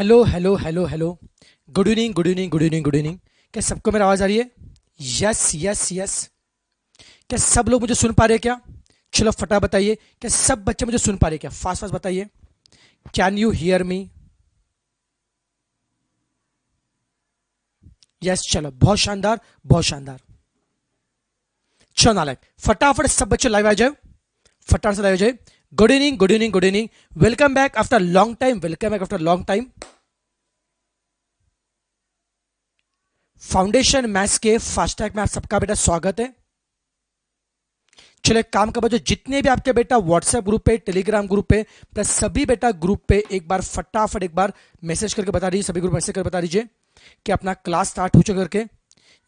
Hello hello hello hello. Good evening good evening good evening good evening. क्या सबको मेरी आवाज आ रही है? Yes yes yes. क्या सब लोग मुझे सुन पा रहे हैं क्या? चलो फटा बताइए, क्या सब बच्चे मुझे सुन पा रहे हैं क्या? फास्ट फास्ट बताइए। Can you hear me? Yes, चलो बहुत शानदार बहुत शानदार। चलो नालायक, फटाफट सब बच्चे लाइव आ जाओ, फटाफट से लाइव आ जाए। Good evening good evening good evening. Welcome back after long time, welcome back after long time. Foundation maths के फास्टैग में आप सबका बेटा स्वागत है। चलो एक काम का, जो जितने भी आपके बेटा व्हाट्सएप ग्रुप पे, टेलीग्राम ग्रुप पे, प्लस सभी बेटा ग्रुप पे एक बार फटाफट एक बार मैसेज करके बता दीजिए, सभी ग्रुप मैसेज करके बता दीजिए कि अपना क्लास स्टार्ट हो चुका करके।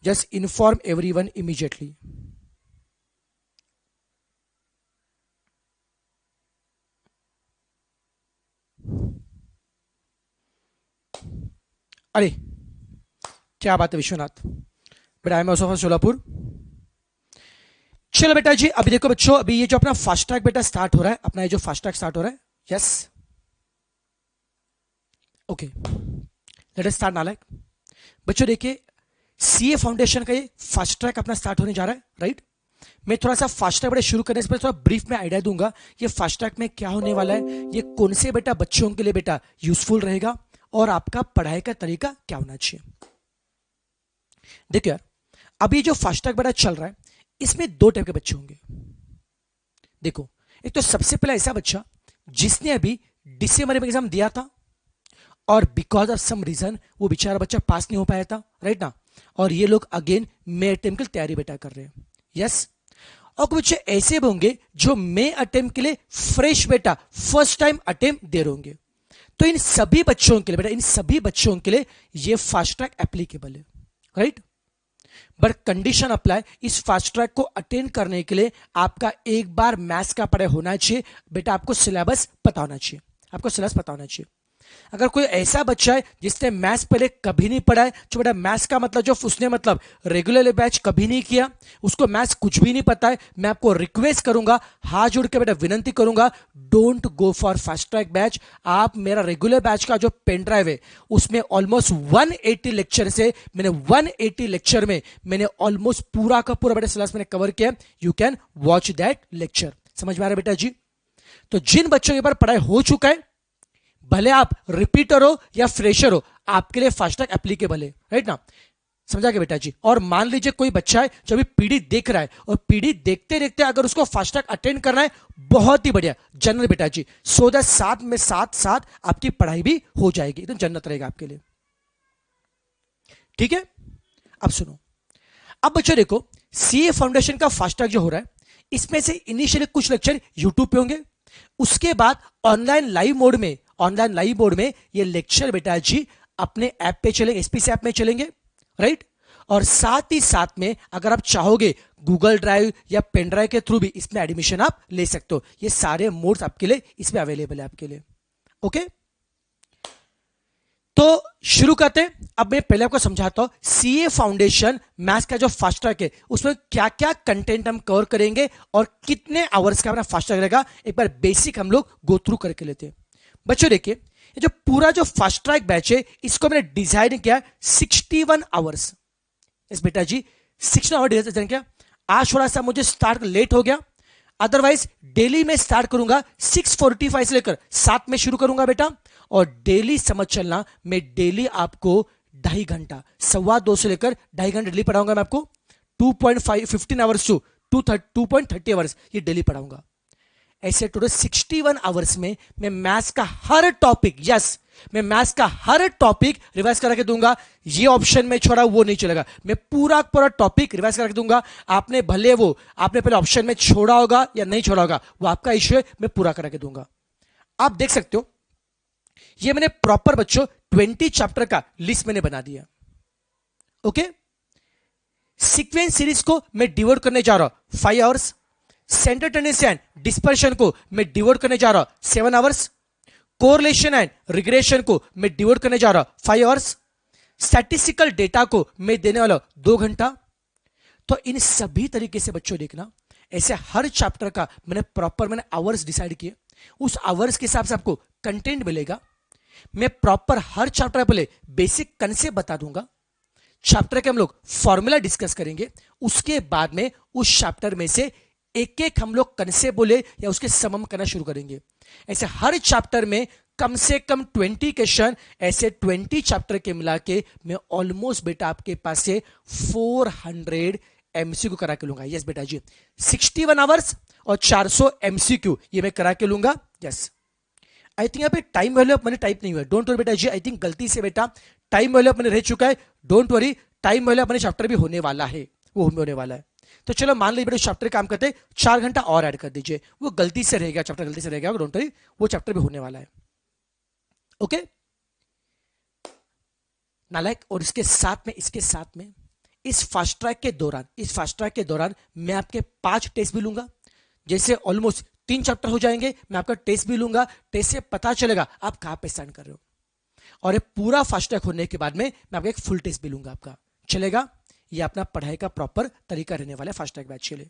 Just inform everyone immediately. अरे क्या बात है विश्वनाथ, बेटा I am also from Solapur. चलो बेटा जी, अभी देखो बच्चों, अभी ये जो अपना फास्ट ट्रैक बेटा स्टार्ट हो रहा है, अपना ये जो फास्ट ट्रैक स्टार्ट हो रहा है। Yes, okay, let us start नालायक। बच्चों देखिए, सीए फाउंडेशन का ये फास्ट ट्रैक अपना स्टार्ट होने जा रहा है, राइट। मैं थोड़ा सा फास्ट ट्रैक बेटा शुरू करने से पहले थोड़ा ब्रीफ में आइडिया दूंगा ये फास्ट ट्रैक में क्या होने वाला है, ये कौन से बेटा बच्चों के लिए बेटा यूजफुल रहेगा और आपका पढ़ाई का तरीका क्या होना चाहिए। देखो यार, अभी जो फास्ट ट्रैक बेटा चल रहा है, इसमें दो टाइप के बच्चे होंगे। देखो, एक तो सबसे पहला ऐसा बच्चा जिसने अभी दिसंबर में एग्जाम दिया था और बिकॉज ऑफ सम रीजन वो बेचारा बच्चा पास नहीं हो पाया था, राइट ना। और ये लोग अगेन मे अटेम्प्ट की तैयारी बेटा कर रहे हैं। यस, और कुछ बच्चे ऐसे भी होंगे जो मे अटेम्प्ट के लिए फ्रेश बेटा फर्स्ट टाइम अटेम्प्ट दे रहे होंगे। तो इन सभी बच्चों के लिए बेटा, इन सभी बच्चों के लिए ये फास्ट ट्रैक एप्लीकेबल है, राइट। बट कंडीशन अप्लाई, इस फास्ट ट्रैक को अटेंड करने के लिए आपका एक बार मैथ्स का पढ़ाई होना चाहिए बेटा, आपको सिलेबस पता होना चाहिए, आपको सिलेबस पता होना चाहिए। अगर कोई ऐसा बच्चा है जिसने मैथ्स पहले कभी नहीं पढ़ा है, जो बेटा मैथ्स का मतलब जो उसने मतलब रेगुलर बैच कभी नहीं किया, उसको मैथ्स कुछ भी नहीं पता है, मैं आपको रिक्वेस्ट करूंगा, हाथ जोड़ के बेटा विनंती करूंगा, don't go for fast track batch. आप मेरा रेगुलर बैच का जो पेन ड्राइव है उसमें ऑलमोस्ट 180 लेक्चर से मैंने 180 लेक्चर में मैंने ऑलमोस्ट पूरा का पूरा बेटा सिलेबस मैंने कवर किया। You can watch that lecture. समझ में आ रहा है बेटा जी? तो जिन बच्चों के पास पढ़ाई हो चुका है, भले आप रिपीटर हो या फ्रेशर हो, आपके लिए फास्ट ट्रैक एप्लीकेबल है, राइट ना। समझा के बेटा जी? और मान लीजिए कोई बच्चा है जो अभी पीडी देख रहा है और पीडी देखते देखते अगर उसको फास्ट ट्रैक अटेंड करना है, बहुत ही बढ़िया, जन्नत बेटा जी। सो दैट साथ में साथ साथ आपकी पढ़ाई भी हो जाएगी, एकदम जन्नत रहेगा आपके लिए। ठीक है, अब सुनो। अब बच्चों देखो, सीए फाउंडेशन का फास्ट ट्रैक जो हो रहा है, इसमें से इनिशियली कुछ लेक्चर यूट्यूब पे होंगे, उसके बाद ऑनलाइन लाइव मोड में, ऑनलाइन लाइव मोड में ये लेक्चर बेटा जी अपने ऐप पे चलेंगे, एसपीसी ऐप में चलेंगे, राइट। और साथ ही साथ में अगर आप चाहोगे गूगल ड्राइव या पेन ड्राइव के थ्रू भी इसमें एडमिशन आप ले सकते हो। ये सारे मोड्स आपके लिए इसमें अवेलेबल है आपके लिए। ओके, तो शुरू करते हैं। अब मैं पहले आपको समझाता हूं सीए फाउंडेशन मैथ्स का जो फास्ट ट्रैक है उसमें क्या क्या कंटेंट हम कवर करेंगे और कितने आवर्स का अपना फास्ट ट्रैक रहेगा, एक बार बेसिक हम लोग गो थ्रू करके लेते हैं। बच्चों देखिए, ये जो पूरा जो फास्ट ट्रैक बैच है इसको मैंने डिजाइन किया 61 आवर्स। इस बेटा जी 61 आवर डिजाइन किया। आज थोड़ा सा मुझे स्टार्ट लेट हो गया, अदरवाइज डेली मैं स्टार्ट करूंगा 6:45 से लेकर 7 में शुरू करूंगा बेटा। और डेली समझ चलना, मैं डेली आपको 2.5 घंटा, 2.25 से लेकर 2.5 घंटा डेली पढ़ाऊंगा मैं आपको। 2.15 आवर्स टू 2.30 आवर्स ये डेली पढ़ाऊंगा। ऐसे टोटल 61 आवर्स में मैं मैथ्स का हर टॉपिक, यस, मैं मैथ्स का हर टॉपिक रिवाइज करा के दूंगा। ये ऑप्शन में छोड़ा वो नहीं चलेगा, मैं पूरा पूरा टॉपिक रिवाइज करा के दूंगा। आपने भले वो आपने पहले ऑप्शन में छोड़ा होगा या नहीं छोड़ा होगा, वो आपका इश्यू है, मैं पूरा करा के दूंगा। आप देख सकते हो ये मैंने प्रॉपर बच्चों 20 चैप्टर का लिस्ट मैंने बना दिया। ओके, सीक्वेंस सीरीज को मैं डिवोट करने जा रहा हूं 5 hours. Centre tendency and dispersion को मैं डिवोट करने जा रहा हूं 7 आवर्स। कोरिलेशन एंड रिग्रेशन को मैं डिवोट करने जा रहा हूं 5 आवर्स। स्टैटिस्टिकल डेटा को मैं देने वाला 2 घंटा। तो इन सभी तरीके से बच्चों देखना, ऐसे हर चैप्टर का मैंने आवर्स डिसाइड किए, उस आवर्स के हिसाब से आपको कंटेंट मिलेगा। मैं प्रॉपर हर चैप्टर का पहले बेसिक कंसेप्ट बता दूंगा, चैप्टर के हम लोग फॉर्मूला डिस्कस करेंगे, उसके बाद में उस चैप्टर में से एक एक हम लोग कंसेप्ट बोले या उसके समम करना शुरू करेंगे। ऐसे हर चैप्टर में कम से कम 20 क्वेश्चन, ऐसे 20 चैप्टर के मिला के मैं ऑलमोस्ट बेटा आपके पास से 400 एमसीक्यू करा के लूंगा। यस बेटा जी, 61 आवर्स और 400 एमसीक्यू ये मैं करा के लूंगा। यस, आई थिंक यहाँ पे टाइम वैल्यू मैंने टाइप नहीं हुआ, डोंट वरी बेटा जी। आई थिंक गलती से बेटा टाइम वैल्यू मैंने रह चुका है, डोंट वरी, टाइम वैल्यू अपने चैप्टर भी होने वाला है, वो होने वाला है। तो चलो मान लीजिए बेटा चैप्टर काम करते 4 घंटा और ऐड कर दीजिए, वो गलती से रहेगा, चैप्टर गलती से रहेगा, डोंट वरी, वो चैप्टर भी होने वाला है। ओके नालायक, और इसके साथ में इस फास्ट ट्रैक के दौरान मैं आपके 5 टेस्ट भी लूंगा। जैसे ऑलमोस्ट 3 चैप्टर हो जाएंगे, मैं आपका टेस्ट भी लूंगा। टेस्ट से पता चलेगा आप कहां पे स्टैंड कर रहे हो, और ये पूरा फास्ट ट्रैक होने के बाद में मैं आपका एक फुल टेस्ट भी लूंगा आपका। चलेगा? ये अपना पढ़ाई का प्रॉपर तरीका रहने वाला है फास्ट ट्रैक बैच के लिए।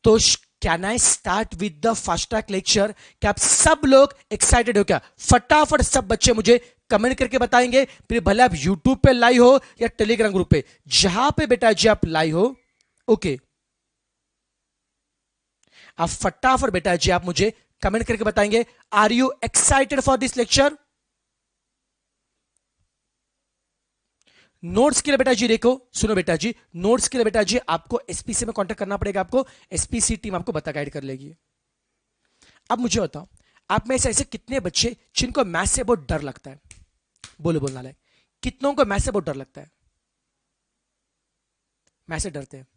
तो can I start with the fast track lecture? क्या आप सब लोग एक्साइटेड हो क्या? फटाफट सब बच्चे मुझे कमेंट करके बताएंगे, फिर भले आप यूट्यूब पे लाइव हो या टेलीग्राम ग्रुप पे, जहां पे बेटा जी आप लाइव हो। ओके, आप फटाफट बेटा जी आप मुझे कमेंट करके बताएंगे, are you excited for this lecture? Notes के लिए बेटा जी देखो, सुनो बेटा जी, नोट्स के लिए बेटा जी आपको एसपीसी में कांटेक्ट करना पड़ेगा, आपको एसपीसी टीम आपको बता गाइड कर लेगी। अब मुझे बताओ, आप में से ऐसे कितने बच्चे जिनको मैथ से बहुत डर लगता है? बोलो बोलना लायक, कितनों को मैथ से बहुत डर लगता है? मैथ से डरते हैं?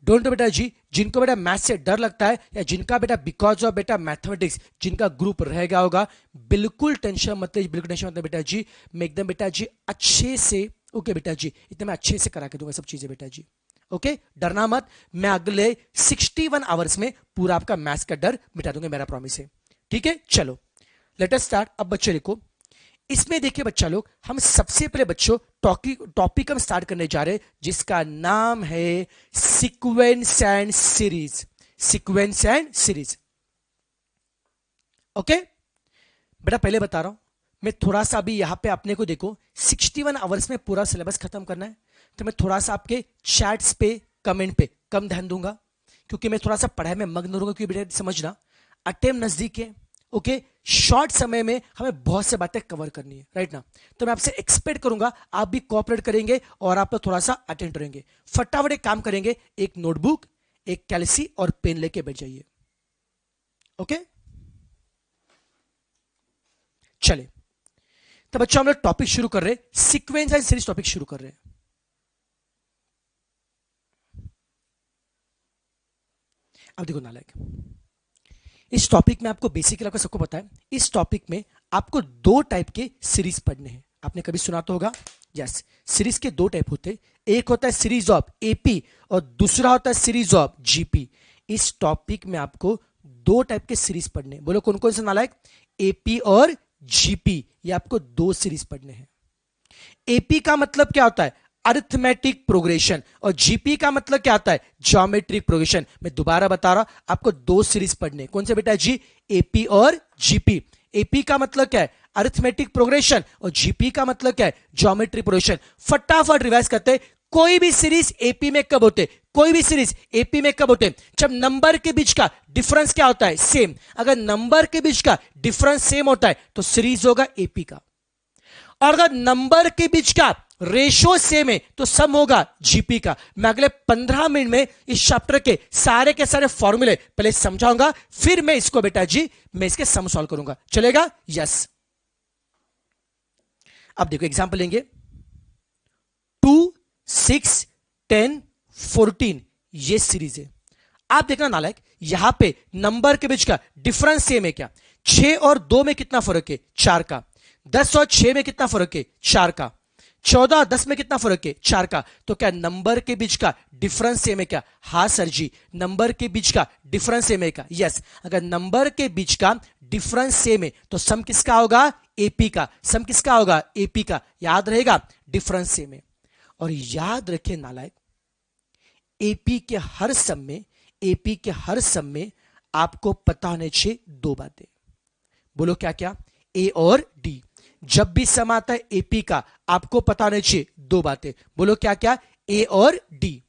डोंट बेटा जी, जिनको बेटा मैथ से डर लगता है या जिनका बेटा बिकॉज ऑफ बेटा मैथमेटिक्स जिनका ग्रुप रह गया होगा, बिल्कुल टेंशन मत लीजिए, बिल्कुल टेंशन मत लीजिए बेटा जी, मैं एकदम बेटा जी अच्छे से, ओके बेटा जी, इतना मैं अच्छे से करा के दूंगा सब चीजें बेटा जी। ओके, डरना मत, मैं अगले 61 आवर्स में पूरा आपका मैथ्स का डर मिटा दूंगा, मेरा प्रॉमिस है। ठीक है, चलो लेट अस स्टार्ट। अब बच्चे देखो, इसमें देखिए बच्चा लोग, हम सबसे पहले बच्चों टॉपिक हम स्टार्ट करने जा रहे हैं जिसका नाम है sequence and series. Sequence and series, okay बेटा, पहले बता रहा हूं मैं, थोड़ा सा अभी यहां पे अपने को देखो 61 आवर्स में पूरा सिलेबस खत्म करना है, तो मैं थोड़ा सा आपके चैट्स पे, कमेंट पे कम ध्यान दूंगा, क्योंकि मैं थोड़ा सा पढ़ाई में मग्न रहूंगा, क्योंकि बेटा समझना अटेम्प्ट नजदीक है। ओके, शॉर्ट समय में हमें बहुत से बातें कवर करनी है, राइट ना? तो मैं आपसे एक्सपेक्ट करूंगा आप भी कोऑपरेट करेंगे और आप थोड़ा सा अटेंड रहेंगे। फटाफट एक काम करेंगे, एक नोटबुक, एक कैलसी और पेन लेके बैठ जाइए। ओके, चले तो बच्चों हम लोग टॉपिक शुरू कर रहे हैं, सीक्वेंस एंड सीरीज टॉपिक शुरू कर रहे हैं। अब देखो नालायक, इस टॉपिक में आपको बेसिकली आपको सबको पता है, इस टॉपिक में आपको 2 टाइप के सीरीज पढ़ने हैं। आपने कभी सुना तो होगा, यस, सीरीज के 2 टाइप होते हैं, एक होता है सीरीज ऑफ एपी और दूसरा होता है सीरीज ऑफ जीपी। इस टॉपिक में आपको 2 टाइप के सीरीज पढ़ने हैं। बोलो कौन कौन से नालायक? एपी और जीपी, ये आपको 2 सीरीज पढ़ने हैं। एपी का मतलब क्या होता है? अरिथमेटिक प्रोग्रेशन, और जीपी का मतलब क्या आता है? Geometric progression. मैं दोबारा बता रहा हूं, आपको 2 सीरीज पढ़ने, कौन से बेटा जी? एपी और जीपी। एपी का मतलब क्या है? अरिथमेटिक प्रोग्रेशन, और जीपी का मतलब क्या है? Geometric progression. फटाफट रिवाइज करते हैं, कोई भी सीरीज एपी में कब होते? कोई भी सीरीज एपी में कब होते? जब नंबर के बीच का डिफरेंस क्या होता है? सेम। अगर नंबर के बीच का डिफरेंस सेम होता है तो सीरीज होगा एपी का, और अगर नंबर के बीच का रेशो सेम है तो सम होगा जीपी का। मैं अगले 15 मिनट में इस चैप्टर के सारे फॉर्मूले पहले समझाऊंगा, फिर मैं इसको बेटा जी मैं इसके सम सॉल्व करूंगा। चलेगा? यस। अब देखो एग्जांपल लेंगे, 2, 6, 10, 14 ये सीरीज है। आप देखना नालायक, यहां पे नंबर के बीच का डिफरेंस सेम है क्या? 6 और 2 में कितना फर्क है? 4 का। 10 और 6 में कितना फर्क है? 4 का। 14 और 10 में कितना फर्क है? 4 का। तो क्या नंबर के बीच का डिफरेंस सेम है क्या? हाँ सर जी, नंबर के बीच का डिफरेंस सेम है क्या? यस। अगर नंबर के बीच का डिफरेंस सेम है तो सम किसका होगा? एपी का, सम किसका होगा, एपी का, याद रहेगा, डिफरेंस सेम है। और याद रखिए नालायक, एपी के हर सम में, एपी के हर सम में आपको पता होने चाहिए दो बातें। बोलो क्या क्या, ए और डी। जब भी सम आता है एपी का आपको पता होने चाहिए दो बातें। बोलो क्या क्या, ए और डी।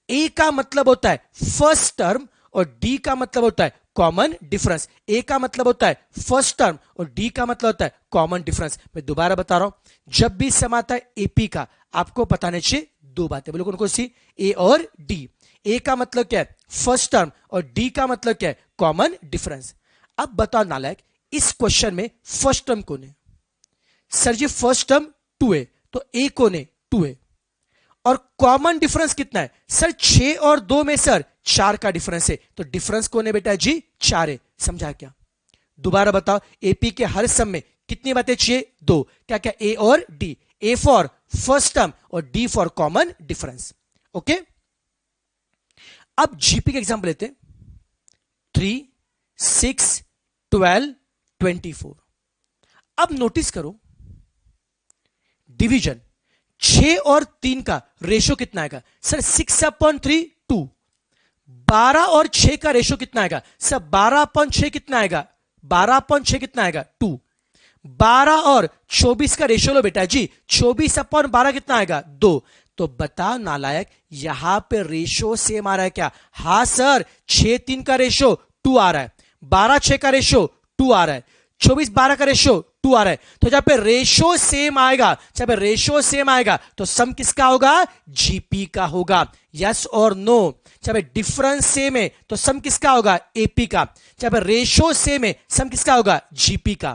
ए का मतलब होता है फर्स्ट टर्म और डी का मतलब होता है कॉमन डिफरेंस। ए का मतलब होता है फर्स्ट टर्म और डी का मतलब होता है कॉमन डिफरेंस। मैं दोबारा बता रहा हूं, जब भी सम आता है एपी का आपको पता होने चाहिए दो बातें। बोलो कौन कौन सी, ए और डी। ए का मतलब क्या है, फर्स्ट टर्म, और डी का मतलब क्या है, कॉमन डिफरेंस। अब बताओ नालायक, इस क्वेश्चन में फर्स्ट टर्म कौन है? सर जी फर्स्ट टर्म 2 है, तो ए कौन है, 2 है। और कॉमन डिफरेंस कितना है? सर 6 और 2 में सर 4 का डिफरेंस है, तो डिफरेंस कौन है बेटा जी, 4 है। समझा क्या? दोबारा बताओ, एपी के हर सम में कितनी बातें चाहिए, दो। क्या क्या, ए और D. A for first term और D for common difference. Okay, अब जीपी का एग्जांपल लेते हैं। 3, 6, 12, 24। अब नोटिस करो, डिवीजन 6 और 3 का रेशो कितना आएगा? सर 6/3 2। 12 और 6 का रेशो कितना आएगा? सर 12/6 कितना आएगा? 12/6 कितना आएगा? 2। 12 और 24 का रेशो लो बेटा जी, 24/12 कितना आएगा? 2। तो बता नालायक, यहां पे रेशो सेम आ रहा है क्या? हां सर, 6-3 का रेशो 2 आ रहा है, 12-6 का रेशो 2 आ रहा है, 24-12 का रेशो 2 आ रहा है। तो जहां पे रेशो सेम आएगा, जहां पे रेशो सेम आएगा तो सम किसका होगा? जीपी का होगा। यस और नो? जहां पे डिफरेंस सेम है तो सम किसका होगा? एपी का। जहां पे रेशो सेम है सम किसका होगा? जीपी का।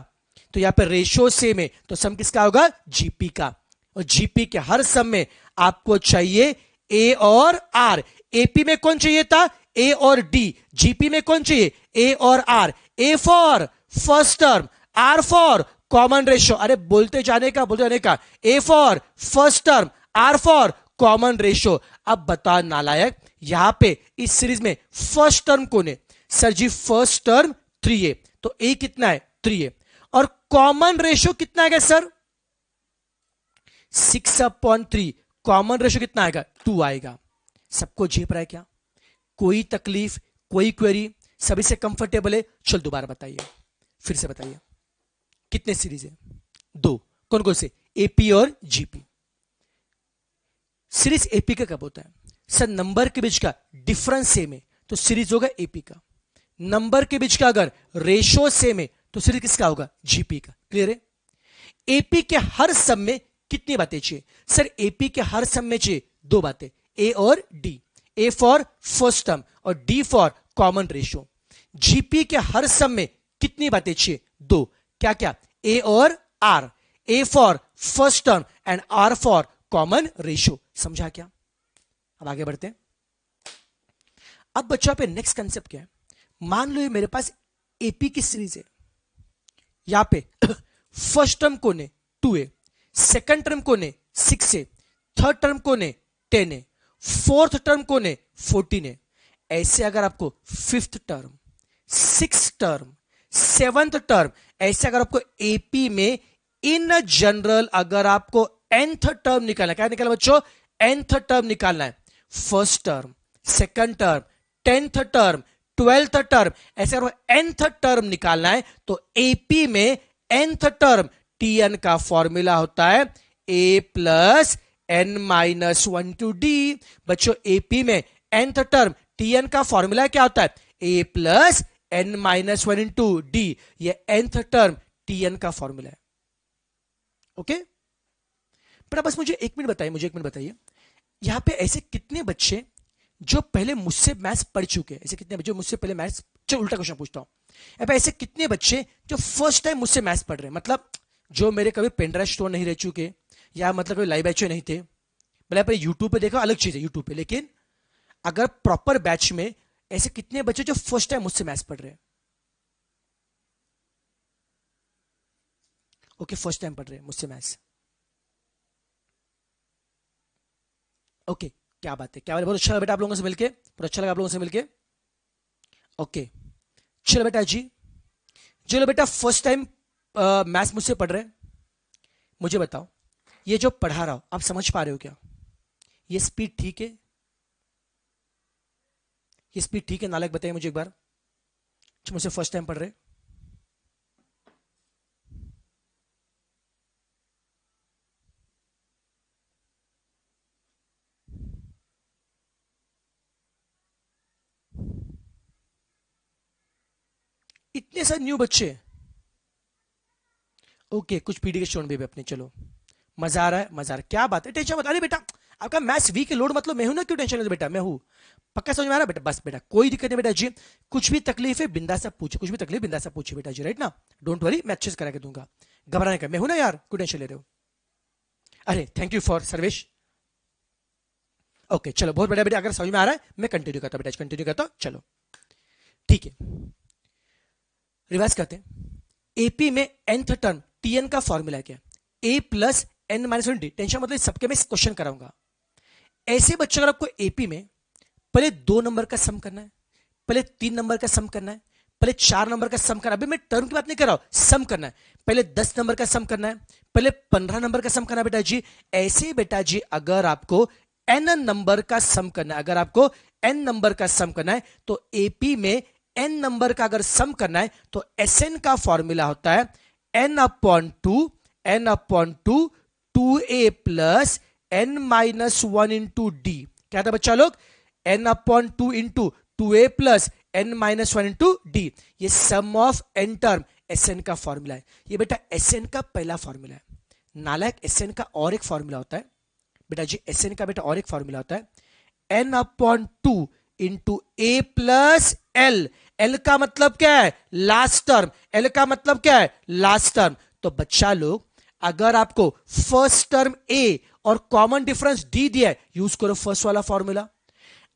तो यहां पे रेशो सेम है तो सम किसका होगा? जीपी का। और जीपी के हर सम में आपको चाहिए ए और आर। एपी में कौन चाहिए था? ए और डी। जीपी में कौन चाहिए? ए और R. A for first term, R for common ratio. अरे बोलते जाने का। A for first term, R for common ratio. अब बता नालायक, यहां पे इस सीरीज में फर्स्ट टर्म कौन है? सर जी फर्स्ट टर्म 3 है, तो ए कितना है? 3 है। और कॉमन रेशियो कितना आएगा सर? 6/3। कॉमन रेशियो कितना आएगा? 2 आएगा। सबको झेप रहा है क्या? कोई तकलीफ, कोई क्वेरी? सभी से कंफर्टेबल है? चल दोबारा बताइए, फिर से बताइए, कितने सीरीज है? 2। कौन कौन से? एपी और जीपी। सीरीज एपी का कब होता है? सर नंबर के बीच का डिफरेंस सेम है तो सीरीज होगा एपी का। नंबर के बीच का अगर रेशो सेम है तो सीरीज किसका होगा? जीपी का। क्लियर है? एपी के हर सम में कितनी बातें चाहिए? सर एपी के हर सम में चाहिए दो बातें, ए और D. A for first term और D for common ratio. GP के हर सम में कितनी बातें चाहिए? दो। क्या क्या? ए और R. A for first term and R for common ratio. समझा क्या? अब आगे बढ़ते हैं। अब बच्चों पे नेक्स्ट कंसेप्ट क्या है? मान लो ये मेरे पास एपी की सीरीज है, यहां पे फर्स्ट टर्म कौन है? 2 है। सेकंड टर्म कौन है? 6 है। थर्ड टर्म कौन है? 10 है। फोर्थ टर्म कौन है? 14 है। ऐसे अगर आपको fifth term, six term, seventh term, ऐसे अगर आपको एपी में इन जनरल अगर आपको nth टर्म निकालना है, क्या निकालना बच्चों? nth टर्म निकालना है। First term, second term, 10th term, 12th term, ऐसे अगर nth टर्म निकालना है तो एपी में nth टर्म tn का फॉर्मूला होता है a plus n minus 1 to D. बच्चों एपी में nth टर्म tn का फॉर्मूला क्या होता है? a plus n minus 1 into D. ये nth टर्म tn का फॉर्मूला है। ओके, पर बस मुझे एक मिनट बताइए, यहां पे ऐसे कितने बच्चे जो पहले मुझसे मैथ्स पढ़ चुके हैं? ऐसे कितने बच्चे मुझसे पहले मैथ्स, चलो उल्टा क्वेश्चन पूछता हूं, ऐसे कितने बच्चे जो फर्स्ट टाइम मुझसे मैथ्स पढ़ रहे हैं? मतलब जो मेरे कभी पेनड्राइव स्टोर नहीं रह चुके, या मतलब कभी लाइव बैच नहीं थे, भले आपने यूट्यूब पे देखा अलग चीज है यूट्यूब पे, लेकिन अगर प्रॉपर बैच में ऐसे कितने बच्चे जो फर्स्ट टाइम मुझसे मैथ्स पढ़ रहे हैं? ओके, फर्स्ट टाइम पढ़ रहे हैं मुझसे मैथ्स। ओके, क्या बात है, क्या बात है, बहुत अच्छा लगा बेटा आप लोगों से मिलके, बहुत अच्छा लगा आप लोगों से मिलके। ओके, चलो बेटा जी, चलो बेटा फर्स्ट टाइम मैथ्स मुझसे पढ़ रहे हैं, मुझे बताओ, ये जो पढ़ा रहा हूं आप समझ पा रहे हो क्या? ये स्पीड ठीक है? ये स्पीड ठीक है? नालायक बताइए मुझे एक बार, जो मुझसे फर्स्ट टाइम पढ़ रहे हैं। इतने सारे न्यू बच्चे। ओके, कुछ पीडी के स्टूडेंट भी अपने, चलो मजा आ रहा है, मजा आ रहा है, क्या बात है, टेंशन मत। अरे बेटा, आपका मैथ्स वीक है, लोड मतलब मैं हूं ना, क्यों टेंशन लेते बेटा, मैं हूं। पक्का समझ में आ रहा है बेटा? बस बेटा कोई दिक्कत नहीं बेटा जी, कुछ भी तकलीफ है बिंदास से पूछे, कुछ भी तकलीफ बिंदास से पूछे बेटा जी, राइट ना? डोंट वरी, मैं अच्छे से करा के दूंगा, घबराने का, मैं हूं ना यार, क्यों टेंशन ले रहे हो? अरे thank you for service. Okay चलो, बहुत बढ़िया बेटा, अगर समझ में आ रहा है मैं कंटिन्यू करता हूं बेटा, कंटिन्यू करता हूं, चलो ठीक है, रिवाइज करते हैं। एपी में nth टर्म टीएन का फॉर्मूला क्या? A plus N minus one D. Tension मतलब सबके में क्वेश्चन कराऊंगा। ऐसे बच्चों, अगर आपको एपी में पहले 2 नंबर का सम करना है, पहले 3 नंबर का सम करना है, पहले 4 नंबर का सम करना है, अभी मैं टर्म की बात नहीं कर रहा हूं, सम करना है, पहले 10 नंबर का सम करना है, पहले 15 नंबर का सम करना है बेटा जी। ऐसे बेटा जी अगर आपको एन नंबर का सम करना है, अगर आपको एन नंबर का सम करना है, तो एपी में एन नंबर का अगर सम करना है तो एस एन का फॉर्मूला होता है n/2 2a plus n-1 into D. क्या था बच्चा लोग? n/2 into 2a plus n-1 into D. ये sum of N term S N का फॉर्मूला है। ये बेटा एस एन का पहला फॉर्मूला है। नालायक, एस एन का और एक फॉर्मूला होता है बेटा जी, एस एन का बेटा और एक फॉर्मूला होता है n/2 इंटू ए प्लस एल। एल का मतलब क्या है? Last term. एल का मतलब क्या है? Last term. तो बच्चा लोग, अगर आपको फर्स्ट टर्म ए और कॉमन डिफरेंस डी दिया है, यूज करो फर्स्ट वाला फॉर्मूला।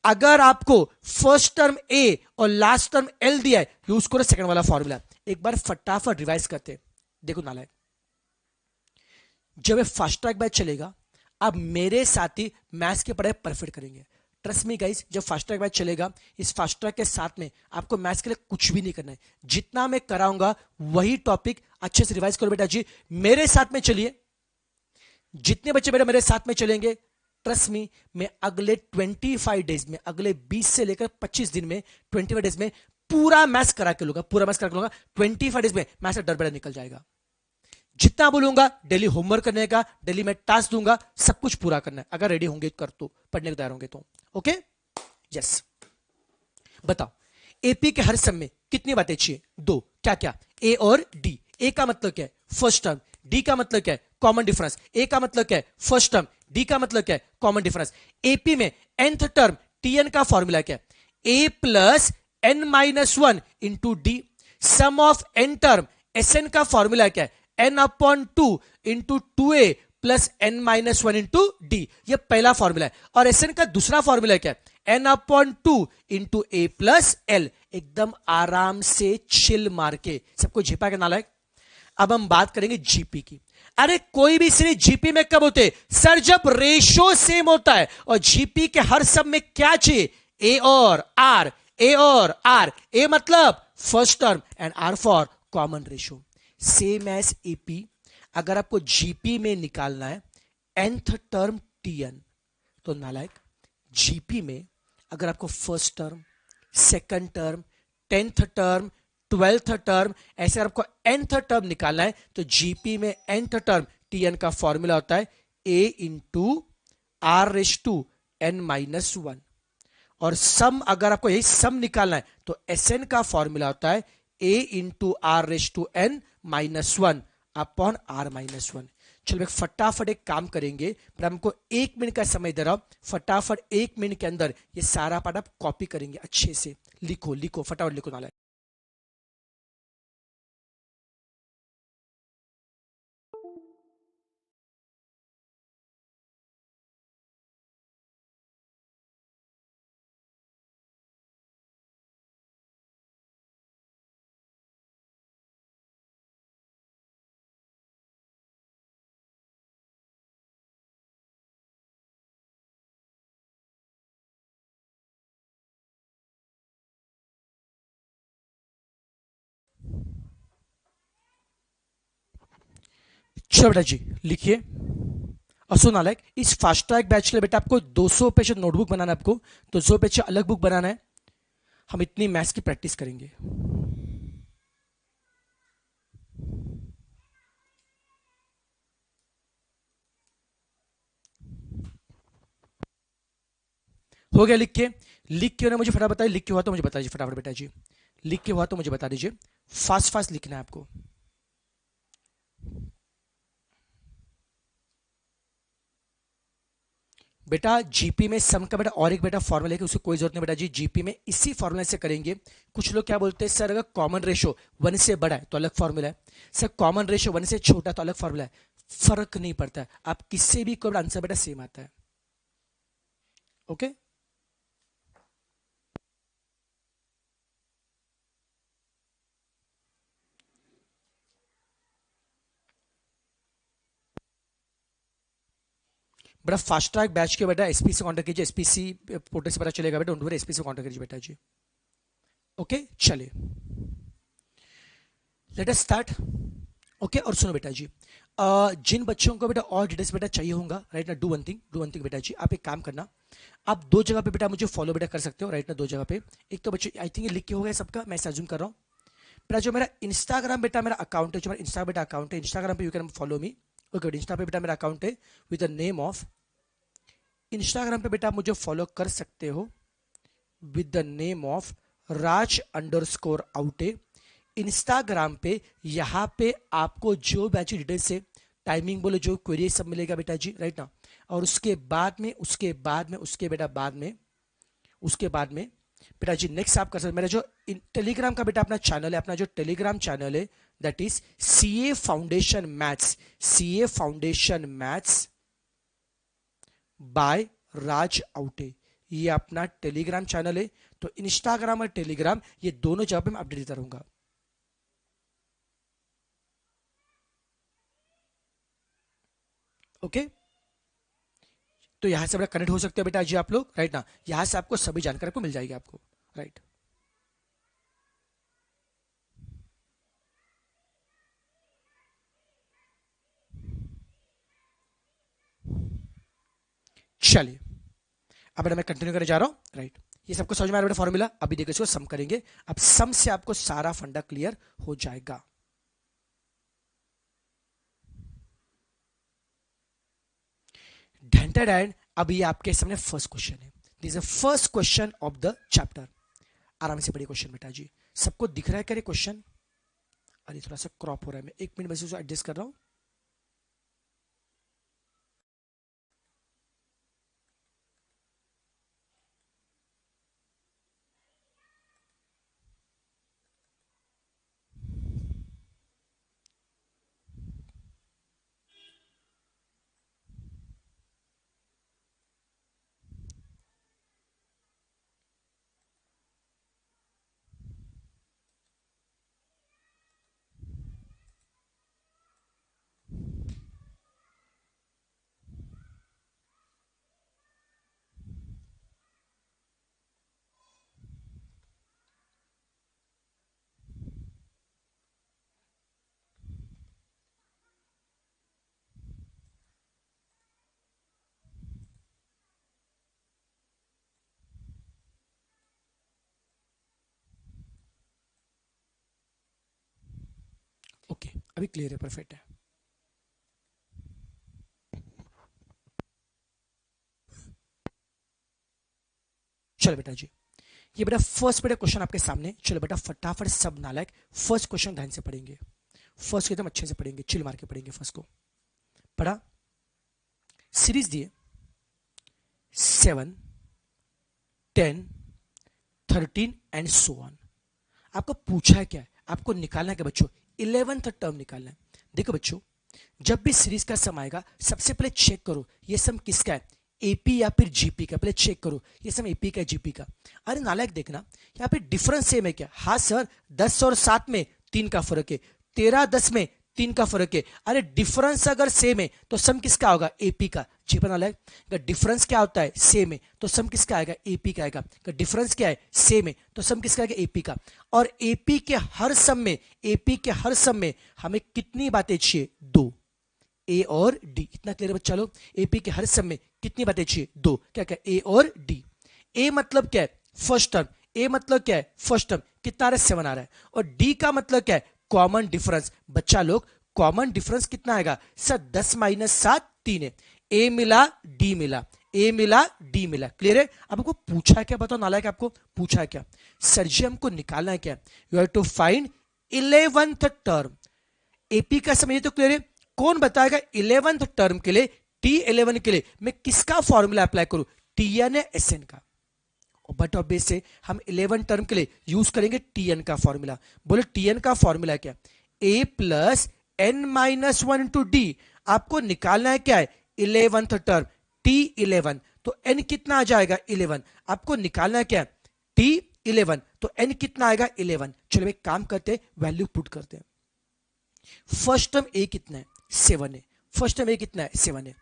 अगर आपको फर्स्ट टर्म ए और लास्ट टर्म एल दिया है, यूज करो सेकंड वाला फॉर्मूला। एक बार फटाफट रिवाइज करते हैं। देखो नालायक, जब ये फास्ट ट्रैक बैच चलेगा, आप मेरे साथ ही मैथ्स की पढ़ाई परफेक्ट करेंगे। ट्रस्ट मी गाइस, जब फास्ट ट्रैक बैच चलेगा, इस फास्ट ट्रैक के साथ में आपको मैथ्स के लिए कुछ भी नहीं करना है। जितना मैं कराऊंगा वही टॉपिक अच्छे से रिवाइज करो बेटा जी, मेरे साथ में चलिए। जितने बच्चे बेटा मेरे साथ में चलेंगे, ट्रस्ट मी, मैं अगले 25 डेज में, अगले 20 से लेकर 25 दिन में, 25 डेज में पूरा मैथ्स करा के लूंगा, पूरा मैथ्स करा के लूंगा। 25 डेज में मैथ्स से डर बेटा निकल जाएगा। जितना बोलूंगा, डेली होमवर्क करने का, डेली मैं टास्क दूंगा, सब कुछ पूरा करना है। अगर रेडी होंगे कर, तो पढ़ने को तैयार होंगे तो ओके। यस, बताओ, एपी के हर सम में कितनी बातें चाहिए? 2। क्या क्या? ए और डी। ए का मतलब क्या है? First term. डी का मतलब क्या है? Common difference. ए का मतलब क्या है? First term. डी का मतलब क्या है? Common difference. एपी में nth टर्म टीएन का फॉर्मूला क्या है? A plus n-1 into D. Sum of N term S N का फॉर्मूला क्या है? n/2 into 2a plus n-1 into D. ये पहला फॉर्मूला है। और एस एन का दूसरा फॉर्मूला क्या है? n/2 इंटू ए प्लस एल। एकदम आराम से चिल मार के, सबको झिपा के नालायक। अब हम बात करेंगे जीपी की। अरे कोई भी सीरीज जीपी में कब होते? सर जब रेशो सेम होता है। और जीपी के हर सब में क्या चाहिए? ए और आर। ए और आर। ए मतलब first term and R for common ratio. Same as AP, अगर आपको जीपी में निकालना है nth टर्म टीएन, तो नालायक, जीपी में अगर आपको first term, second term, 10th term, 12th term, ऐसे अगर आपको nth टर्म निकालना है, तो जीपी में nth टर्म टीएन का फॉर्मूला होता है A into R raise to n-1। और सम, अगर आपको यही सम निकालना है, तो एस एन का फॉर्मूला होता है A into R raise to n-1 upon r-1। चलो एक फटाफट एक काम करेंगे, पर हमको 1 मिनट का समय दे रहा हूं। फटाफट 1 मिनट के अंदर ये सारा पार्ट आप कॉपी करेंगे, अच्छे से लिखो लिखो, फटाफट लिखो नाला। चलो बेटा जी लिखिए। और सुन नालायक, इस फास्ट ट्रैक बैच के लिए बेटा आपको 200 पेज नोटबुक बनाना है, आपको 200 पेज अलग बुक बनाना है। हम इतनी मैथ्स की प्रैक्टिस करेंगे। हो गया लिख के? लिख के मुझे फटाफट बताइए, लिख के हुआ तो मुझे बता दीजिए फटाफट बेटा जी। लिख के हुआ तो मुझे बता दीजिए, फास्ट फास्ट लिखना है आपको। बेटा जीपी में सम का बेटा और एक बेटा फॉर्मूला है कि उसकी कोई जरूरत नहीं बेटा जी, जीपी में इसी फॉर्मूला से करेंगे। कुछ लोग क्या बोलते हैं सर, अगर कॉमन रेशो 1 से बड़ा है तो अलग फॉर्मूला है, सर कॉमन रेशो 1 से छोटा तो अलग फॉर्मूला है। फर्क नहीं पड़ता है, आप किससे भी कोई आंसर बेटा सेम आता है। ओके बेटा, फास्ट ट्रैक बैच के बेटा एसपी से कांटेक्ट कीजिए, एसपीसी पोर्टल से पता चलेगा बेटा, डोंट वरी, एसपी से कांटेक्ट कीजिए बेटा जी। ओके चलिए लेट अस स्टार्ट। ओके और सुनो बेटा जी, जिन बच्चों को बेटा और डिटेल्स बेटा चाहिए होगा राइट ना, डू वन थिंग बेटा जी, आप एक काम करना, आप दो जगह पे बेटा मुझे फॉलो बेटा कर सकते हो राइट ना, दो जगह पे। एक तो बच्चों आई थिंक ये लिख के हो गया सबका, मैं अज्यूम कर रहा हूँ। बेटा जो मेरा इंस्टाग्राम बेटा मेरा अकाउंट है, जो मेरा इंस्टा बेटा अकाउंट है, इंस्टाग्राम पे you can follow me. Okay Insta पे बेटा मेरा अकाउंट है with the name of, Instagram पे बेटा आप मुझे फॉलो कर सकते हो with the name of Raj_Outé। Instagram पे यहाँ पे आपको जो बैच डिटेल्स है, टाइमिंग बोले जो क्वेरी सब मिलेगा बेटा जी राइट ना। और उसके बाद में बेटा जी नेक्स्ट आप कर सकते, मेरा जो टेलीग्राम का बेटा अपना चैनल है, अपना जो टेलीग्राम चैनल है that is CA foundation maths by Raj आउटे, ये अपना टेलीग्राम चैनल है। तो इंस्टाग्राम और टेलीग्राम ये दोनों जगह पे मैं अपडेट देता रहूंगा। ओके तो यहां से बेटा कनेक्ट हो सकते हो बेटा जी आप लोग राइट ना, यहां से आपको सभी जानकारी को मिल जाएगी आपको राइट। चलिए अब बेटा मैं कंटिन्यू करने जा रहा हूं राइट। ये सबको समझ में आ रहा है बेटा फॉर्मूला? अभी देखो इसको सम करेंगे, अब सम से आपको सारा फंडा क्लियर हो जाएगा। ढेंटेड एंड अब ये आपके सामने फर्स्ट क्वेश्चन है, this is first question of the chapter. आराम से पढ़िए क्वेश्चन बेटा जी, सबको दिख रहा है क्या क्वेश्चन? अरे थोड़ा सा क्रॉप हो रहा है, मैं एक मिनट बस एडजस्ट कर रहा हूं। ओके अभी क्लियर है, परफेक्ट है। चलो बेटा जी, ये बेटा फर्स्ट बेटा क्वेश्चन आपके सामने, चलो बेटा फटाफट सब नालायक फर्स्ट क्वेश्चन ध्यान से पढ़ेंगे, फर्स्ट एकदम अच्छे से पढ़ेंगे, चिल मार के पढ़ेंगे। फर्स्ट को पढ़ा, सीरीज दिए 7, 10, 13 एंड सो ऑन। आपको पूछा है क्या है, आपको निकालना है क्या बच्चों, 11th टर्म निकालना है। देखो बच्चों, जब भी सीरीज का सम आएगा सबसे पहले चेक करो ये सम किसका है, एपी या फिर जीपी का। पहले चेक करो ये सम एपी का है जीपी का। अरे नालायक देखना यहाँ पे डिफरेंस सेम है क्या? हाँ सर 10 और 7 में 3 का फर्क है, 13 10 में 3 का फर्क है। अरे डिफरेंस अगर सेम है तो सम किसका होगा, एपी का। जी पर नालायक, अगर डिफरेंस क्या होता है, सेम है, तो सम किसका आएगा, एपी का आएगा। अगर डिफरेंस क्या है, सेम है, तो सम किसका आएगा, एपी का। और एपी के हर सम में हमें कितनी बातें चाहिए, 2। ए और डी। इतना क्लियर बच्चा लोग? एपी के हर सम में कितनी बातें चाहिए? दो। क्या क्या? ए और डी। ए मतलब क्या है? First term. ए मतलब क्या है? First term. कितना आ रहा है? 7 आ रहा है। और डी का मतलब क्या है? Common difference. बच्चा लोग कॉमन डिफरेंस कितना आएगा सर? 10 माइनस 7 3 है। ए मिला, डी मिला, ए मिला, डी मिला। क्लियर है? अब हमको पूछा क्या? बताओ नालायक, आपको पूछा क्या? सर जी हमको निकालना है क्या? You have to find 11th term. AP का समझिए तो क्लियर है। कौन बताएगा 11th टर्म के लिए, T11 के लिए मैं किसका फॉर्मूला अप्लाई करूं? Tn या Sn का? बट ऑब्वियस से हम 11 टर्म के लिए यूज करेंगे Tn का फॉर्मूला। बोले Tn का फॉर्मूला क्या? a plus N minus one into D. आपको निकालना है क्या है? 11th term T11। तो n कितना आ जाएगा? 11। आपको निकालना है क्या? T11। तो n कितना आएगा? 11। चलो एक काम करते हैं, वैल्यू पुट करते हैं। फर्स्ट टर्म a कितना है? 7 है। फर्स्ट टर्म a कितना है? 7 है।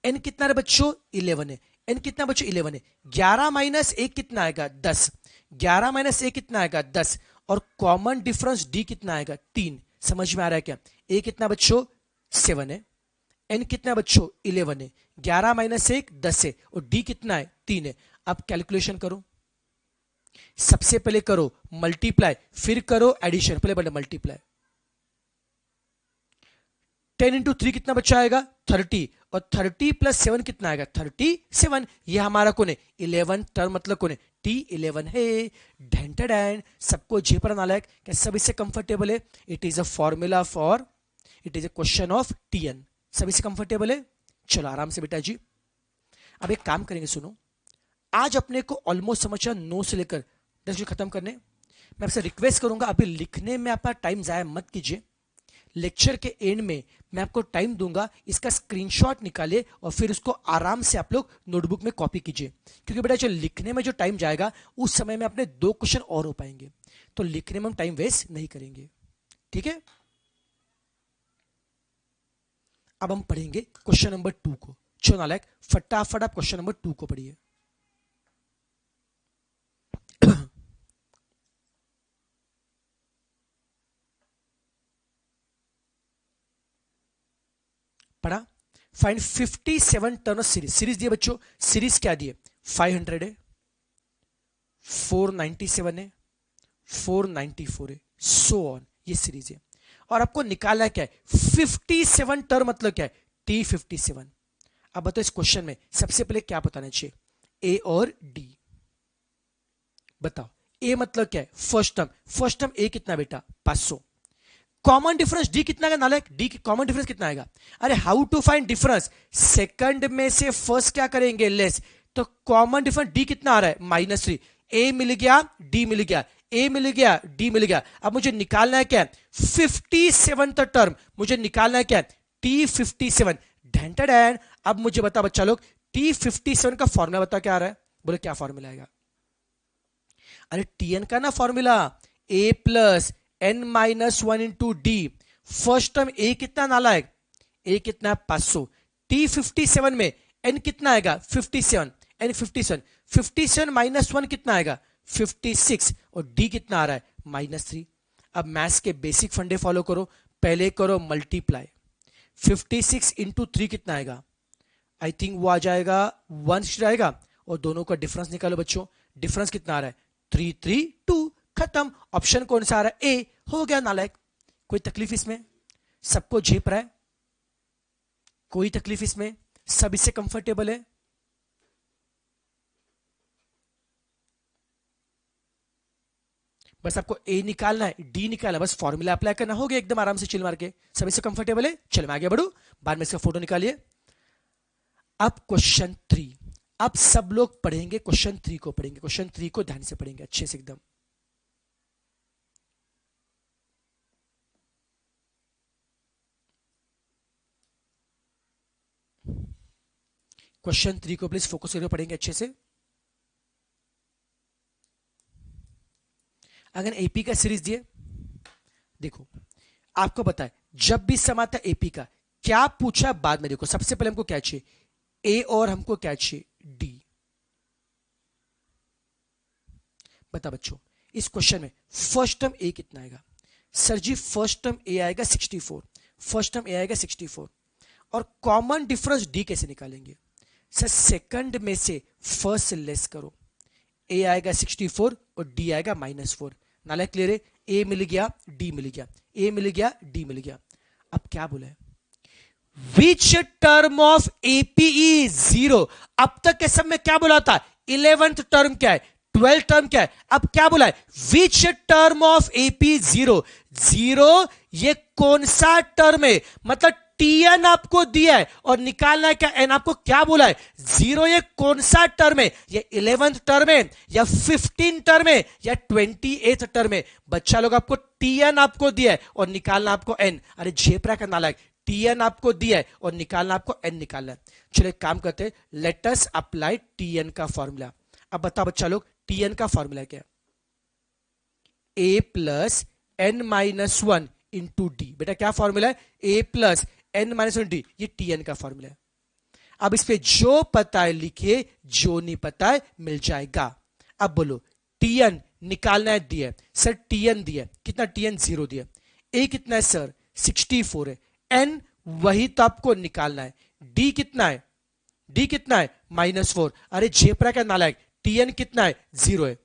n कितना है बच्चों? 11 है। n कितना बच्चों? 11 है। 11 माइनस 1 कितना आएगा? 10। 11 माइनस 1 कितना आएगा? 10। और कॉमन डिफरेंस d कितना आएगा? 3। समझ में आ रहा है क्या? a कितना बच्चों? 7 है। n कितना बच्चों? 11 है। 11 माइनस 1 10 है। और d कितना है? 3 है। अब कैलकुलेशन करो। सबसे पहले करो मल्टीप्लाई, फिर करो एडिशन। पहले बड़े मल्टीप्लाई। 10 इंटू 3 कितना बच्चा आएगा? 30। और 30 प्लस 7 कितना आएगा? 37। ये हमारा कौन है? 11 टर्म मतलब कौन है? T11 है। ढेंटेड। सबको जे पर नालायक, क्या सब इससे कंफर्टेबल है? It is a formula for, it is a question of Tn। सब इससे कंफर्टेबल है? चलो आराम से बेटा जी। अब एक काम करेंगे, सुनो। आज अपने को ऑलमोस्ट समझा 9 से लेकर 10 जो खत्म करने। मैं आपसे रिक्वेस्ट करूंगा अभी लिखने में अपना टाइम जाया मत कीजिए। लेक्चर के एंड में मैं आपको टाइम दूंगा, इसका स्क्रीनशॉट निकालिए और फिर उसको आराम से आप लोग नोटबुक में कॉपी कीजिए। क्योंकि बेटा जो लिखने में जो टाइम जाएगा उस समय में अपने 2 क्वेश्चन और हो पाएंगे, तो लिखने में हम टाइम वेस्ट नहीं करेंगे। ठीक है? अब हम पढ़ेंगे क्वेश्चन नंबर 2 को। चलो नालायक फटाफट आप क्वेश्चन नंबर 2 को पढ़िए। पढ़ा? Find 57 term series. सीरीज दिए बच्चों, सीरीज क्या दिए? 500 है, 497 है, 494 है, सो ऑन। ये सीरीज है। और आपको निकालना क्या है? 57 टर्म मतलब क्या है? T57। अब बताओ इस क्वेश्चन में सबसे पहले क्या बताना चाहिए? ए और डी। बताओ ए मतलब क्या है? First term. First term A कितना बेटा? 500। कॉमन डिफरेंस डी कितना आएगा नालायक? डी की कॉमन डिफरेंस कितना आएगा? अरे how to find difference? Second में से फर्स्ट क्या करेंगे? लेस। तो कॉमन डिफरेंस डी कितना आ रहा है? -3। ए मिल गया, डी मिल गया, ए मिल गया, डी मिल गया। अब मुझे निकालना है क्या? 57th टर्म मुझे निकालना है क्या? T57। ढेंटेड। अब मुझे बता बच्चा लोग, T57 का फॉर्मूला बता क्या आ रहा है? बोले क्या फॉर्मूला आएगा? अरे Tn का ना formula, a plus N minus one into D. First term A कितना नालायक? ए कितना है? 500। T57 में n कितना आएगा? 57। n 57। 57 माइनस 1 कितना आएगा? 56। और d कितना आ रहा है? -3। अब मैथ्स के बेसिक फंडे फॉलो करो। पहले करो मल्टीप्लाई। 56 इंटू 3 कितना आएगा? आई थिंक वो आ जाएगा 1 आएगा। और दोनों का डिफरेंस निकालो बच्चों। डिफरेंस कितना आ रहा है? 332। खत्म। ऑप्शन कौन सा आ रहा है? ए। हो गया नालायक। कोई तकलीफ इसमें? सबको झेप रहा है? कोई तकलीफ इसमें? सब इससे कंफर्टेबल है? बस आपको ए निकालना है, डी निकालना है, बस फॉर्मूला अप्लाई करना, हो गया एकदम आराम से चिल मार के। सब इससे कंफर्टेबल है? चल मैं आगे बढ़ू, बाद में इसका फोटो निकालिए। अब क्वेश्चन 3। अब सब लोग पढ़ेंगे क्वेश्चन 3 को, पढ़ेंगे क्वेश्चन 3 को ध्यान से पढ़ेंगे अच्छे से एकदम। क्वेश्चन 3 को प्लीज फोकस करके पढ़ेंगे अच्छे से। अगर एपी का सीरीज दिए, देखो आपको पता है जब भी सम आता है एपी का क्या पूछा बाद में। देखो सबसे पहले हमको क्या चाहिए? ए और हमको क्या चाहिए? डी। बता बच्चों इस क्वेश्चन में फर्स्ट टर्म ए कितना आएगा? सर जी फर्स्ट टर्म ए आएगा 64। फर्स्ट टर्म ए आएगा 64। और कॉमन डिफरेंस डी कैसे निकालेंगे? सर सेकंड में से फर्स्ट से लेस करो, ए आएगा 64 और डी आएगा -4। नाले क्लियर है? ए मिल गया, डी मिल गया, ए मिल गया, डी मिल गया। अब क्या बोला है? Which term of APE zero. अब तक के सब में क्या बोला था? 11th टर्म क्या है, 12th टर्म क्या है? अब क्या बोला है? Which term of AP zero. Zero ये कौन सा टर्म है? मतलब टीएन आपको दिया है और निकालना है क्या एन। आपको क्या बोला है? जीरो ये कौन सा टर्म है? ये 11th टर्म है या 15 टर्म है या 28th टर्म है? बच्चा लोग आपको टीएन आपको दिया है और निकालना आपको एन। अरे झेपरा का नालायक, टीएन आपको दिया है और निकालना आपको एन निकालना है। चलो एक काम करते हैं, लेट अस अप्लाई टीएन का फॉर्मूला। अब बताओ बच्चा लोग टीएन का फॉर्मूला क्या है? A plus N minus one into D. बेटा क्या फॉर्मूला है? A plus N minus one D, ये टीएन का फॉर्मूला है। अब इस पे जो पता है लिखिए, जो नहीं पता है मिल जाएगा। अब बोलो टीएन निकालना है, दिया है सर, टीएन दिया है कितना? टीएन 0 दिया। ए कितना है सर? 64 है। एन वही तो आपको निकालना है। डी कितना है? डी कितना है? -4। अरे जेपरा का नालायक, टीएन कितना है? 0 है।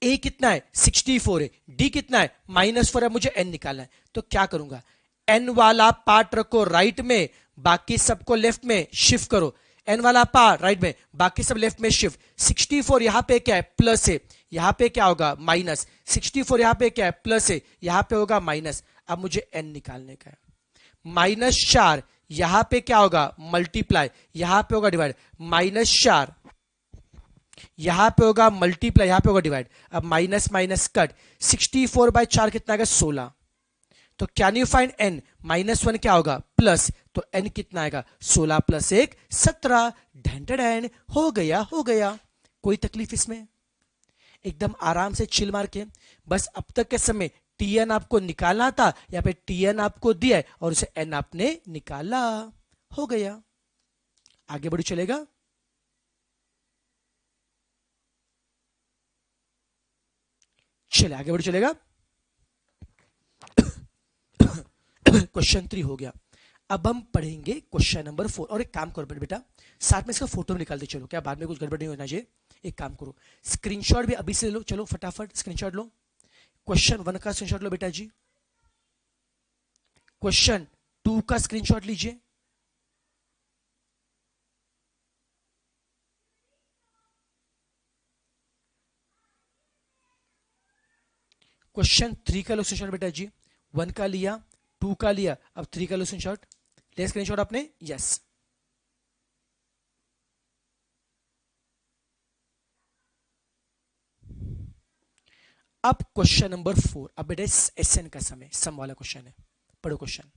ए कितना है? 64 है। डी कितना है? -4 है। मुझे एन निकालना है, तो क्या करूंगा? एन वाला पार्ट रखो राइट में, बाकी सबको लेफ्ट में शिफ्ट करो। एन वाला पार्ट राइट में, बाकी सब लेफ्ट में शिफ्ट। 64 यहां पे क्या है? प्लस है, यहां पे क्या होगा? माइनस। 64 यहां पे क्या है? प्लस है, यहां पे होगा माइनस। अब मुझे एन निकालने का है। -4 यहां पे क्या होगा? मल्टीप्लाई, यहां पे होगा डिवाइड। -4 यहां पे होगा मल्टीप्लाई, यहां पे होगा डिवाइड। अब माइनस माइनस कट। 64/4 कितना आएगा? 16। तो कैन यू फाइंड एन? -1 क्या होगा? प्लस, तो एन कितना आएगा? 16 + 1 17। ढेंढेढेंढ हो गया, हो गया। कोई तकलीफ इसमें? एकदम आराम से चिल मार के। बस अब तक के समय टीएन आपको निकालना था, या पे टीएन आपको दिया है और उसे एन आपने निकाला, हो गया। आगे बढ़ो, चलेगा? चले आगे बढ़ो, चलेगा? क्वेश्चन 3 हो गया। अब हम पढ़ेंगे क्वेश्चन नंबर 4। और एक काम करो बेटा, साथ में इसका फोटो निकाल दे, चलो क्या बाद में कुछ गड़बड़ नहीं होना चाहिए। एक काम करो, स्क्रीनशॉट भी अभी से लो, चलो फटाफट स्क्रीनशॉट लो। क्वेश्चन 1 का स्क्रीनशॉट लो बेटा जी। क्वेश्चन 2 का स्क्रीनशॉट लीजिए। क्वेश्चन 3 का लो स्क्रीनशॉट बेटा जी। 1 का लिया, 2 का लिया, अब 3 का लो स्क्रीनशॉट। ले स्क्रीनशॉट आपने? यस। अब क्वेश्चन नंबर 4। अब बेटा एसएन का समय, सम वाला क्वेश्चन है। पढ़ो क्वेश्चन।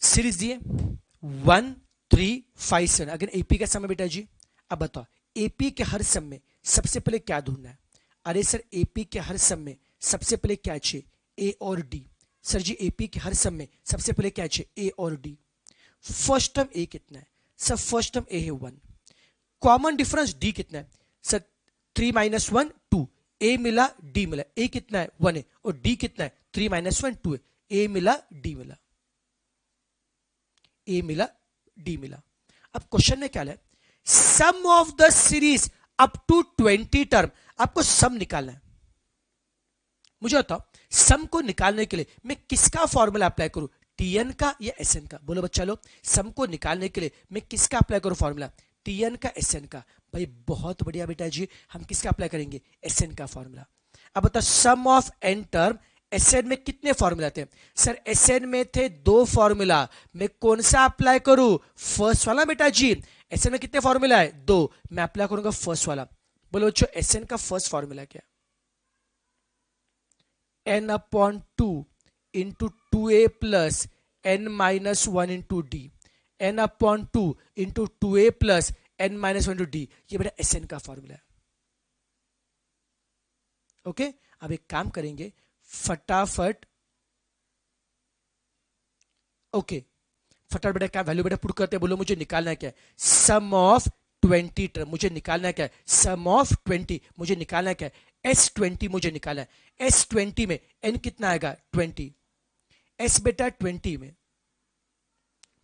सीरीज दिए 1 3 5 7। अगर एपी का समय बेटा जी। अब बताओ एपी के हर सम में सबसे पहले क्या ढूंढना है? अरे सर एपी के हर सम में सबसे पहले क्या चाहिए? ए और डी। सर जी एपी के हर सम में सबसे पहले क्या चाहिए? ए और डी। फर्स्ट टर्म ए कितना है? सर फर्स्ट टर्म ए है 1। कॉमन डिफरेंस डी कितना है? सर 3 - 1 2। ए मिला, डी मिला। ए कितना है? 1 है और डी कितना है? 3 - 1 2 है। ए मिला, डी मिला, ए मिला, डी मिला। अब क्वेश्चन में क्या है? Sum of the series up to 20 term. आपको सम निकालना है। मुझे बताओ सम को निकालने के लिए मैं किसका फॉर्मूला अप्लाई करूं? टीएन का या एसएन का? बोलो बच्चा लोग, सम को निकालने के लिए मैं किसका अप्लाई करूं फॉर्मूला? टीएन का, एसएन का? भाई बहुत बढ़िया बेटा जी, हम किसका अप्लाई करेंगे? एसएन का फॉर्मूला। अब बताओ सम ऑफ एन टर्म, एसएन में कितने फॉर्मूला थे? सर एसएन में थे 2 फॉर्मूला। मैं कौन सा अप्लाई करूं? फर्स्ट वाला बेटा जी। एसएन में कितने फॉर्मूला है? 2। मैं अप्लाई करूंगा फर्स्ट वाला। बोलो बच्चों एसएन का फर्स्ट फॉर्मूला क्या? n/2 into 2a plus n - 1 into D. n/2 into 2a plus n - 1 into D. ये बेटा एसएन का फॉर्मूला है। ओके, अब एक काम करेंगे, फटाफट ओके फटाफट बेटा क्या वैल्यू बेटा पुट करते हैं, बोलो मुझे निकालना है क्या है, सम ऑफ 20 टर्म मुझे निकालना है क्या है, सम ऑफ 20 मुझे निकालना है क्या है, S20 मुझे निकालना है। S20 में n कितना आएगा 20, S बेटा 20 में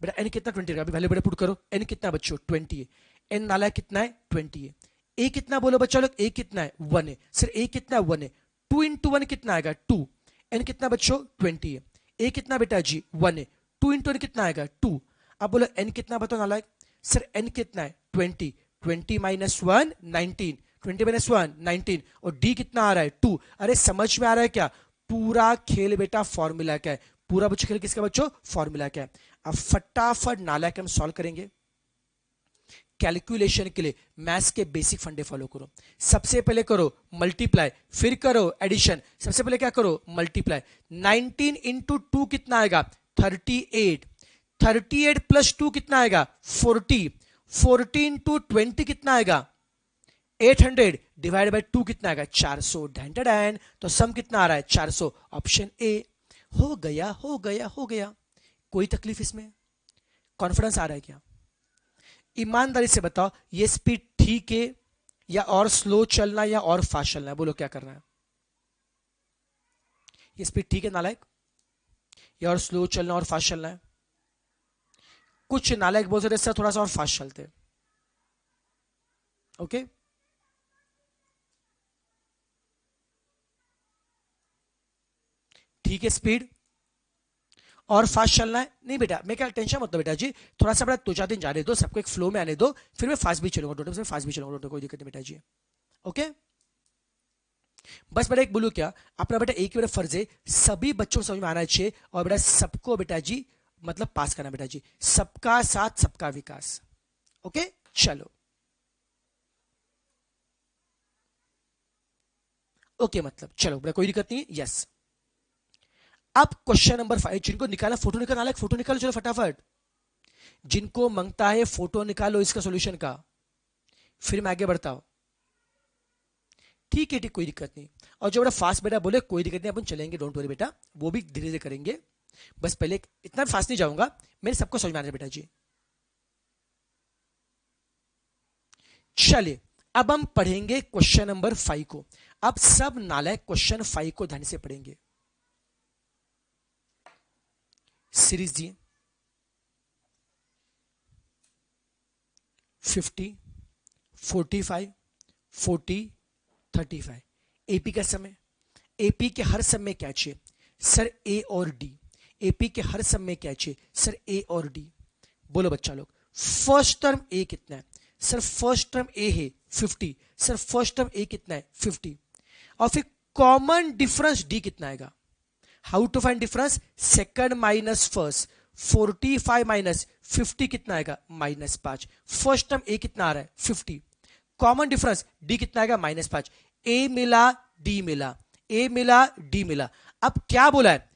बेटा n कितना 20 रहेगा, अभी वैल्यू बेटा पुट करो, n कितना बच्चों 20 है, n नाला कितना है 20 है, a कितना बोलो बच्चा लोग, a कितना है 1 है, सर a कितना 1 है, 2 इंटू 1 कितना आएगा 2, n कितना बच्चों 20 है, a कितना बेटा जी 1 है, 2 इंटू n कितना आएगा 2, अब बोलो n कितना बताओ नालायक, सर n कितना है 20, 20 माइनस 1 19, 20 माइनस 1 19 और d कितना आ रहा है 2, अरे समझ में आ रहा है क्या, पूरा खेल बेटा फॉर्मूला क्या है, पूरा बच्चों खेल किसका बच्चों फॉर्मूला क्या है। अब फटाफट नालायक हम सॉल्व करेंगे कैलकुलेशन के लिए, मैथ्स के बेसिक फंडे फॉलो करो, सबसे पहले करो मल्टीप्लाई फिर करो एडिशन, सबसे पहले क्या करो मल्टीप्लाई, 19 इंटू 2 कितना आएगा 38, 38 प्लस 2 कितना आएगा 40, 40 इंटू 20 कितना आएगा 800 डिवाइड बाय 2 कितना आएगा 400, ढैंन तो सम कितना आ रहा है 400, ऑप्शन ए। हो गया हो गया हो गया, कोई तकलीफ इसमें, कॉन्फिडेंस आ रहा है क्या, ईमानदारी से बताओ ये स्पीड ठीक है या और स्लो चलना या और फास्ट चलना है, बोलो क्या करना है, ये स्पीड ठीक है नालायक या और स्लो चलना और फास्ट चलना है, कुछ नालायक बोल सकते सर थोड़ा सा और फास्ट चलते हैं, ओके ठीक है स्पीड और फास्ट चलना है, नहीं बेटा मैं क्या टेंशन मत लो बेटा जी, थोड़ा सा बड़ा 2-4 दिन जाने दो, सबको एक फ्लो में आने दो, फिर मैं फास्ट भी चलूंगा टोटल से फास्ट भी चलूंगा टोटल, कोई दिक्कत नहीं बेटा जी, ओके बस बेटा एक बोलू क्या, अपना बेटा एक ही बेटा फर्ज है सभी बच्चों को समझ में आना चाहिए और बेटा सबको बेटा जी मतलब पास करना बेटा जी, सबका साथ सबका विकास, ओके चलो ओके मतलब चलो बेटा कोई दिक्कत नहीं, यस अब क्वेश्चन नंबर 5, जिनको निकाला फोटो निकालना, फोटो निकालो चलो फटाफट, जिनको मांगता है फोटो निकालो इसका सॉल्यूशन का, फिर मैं आगे बढ़ता हूं, ठीक है ठीक कोई दिक्कत नहीं, और जो बेटा फास्ट बेटा बोले कोई दिक्कत नहीं अपन चलेंगे, डोंट वरी बेटा वो भी धीरे धीरे करेंगे, बस पहले इतना फास्ट नहीं जाऊंगा, मेरे सबको समझ में आ रहा है बेटा जी। चलिए अब हम पढ़ेंगे क्वेश्चन नंबर 5 को, अब सब नालायक क्वेश्चन 5 को ध्यान से पढ़ेंगे, सीरीज दिए 50 45 40 35, एपी का समय, एपी के हर समय क्या चाहिए सर ए और डी, एपी के हर समय क्या चाहिए सर ए और डी, बोलो बच्चा लोग फर्स्ट टर्म ए कितना है सर, फर्स्ट टर्म ए है 50, सर फर्स्ट टर्म ए कितना है 50, और फिर कॉमन डिफरेंस डी कितना आएगा, how to find difference, second minus first, 45 minus 50 कितना आएगा -5, फर्स्ट टर्म ए कितना आ रहा है 50, कॉमन डिफरेंस डी कितना आएगा -5, ए मिला डी मिला, ए मिला डी मिला, अब क्या बोला है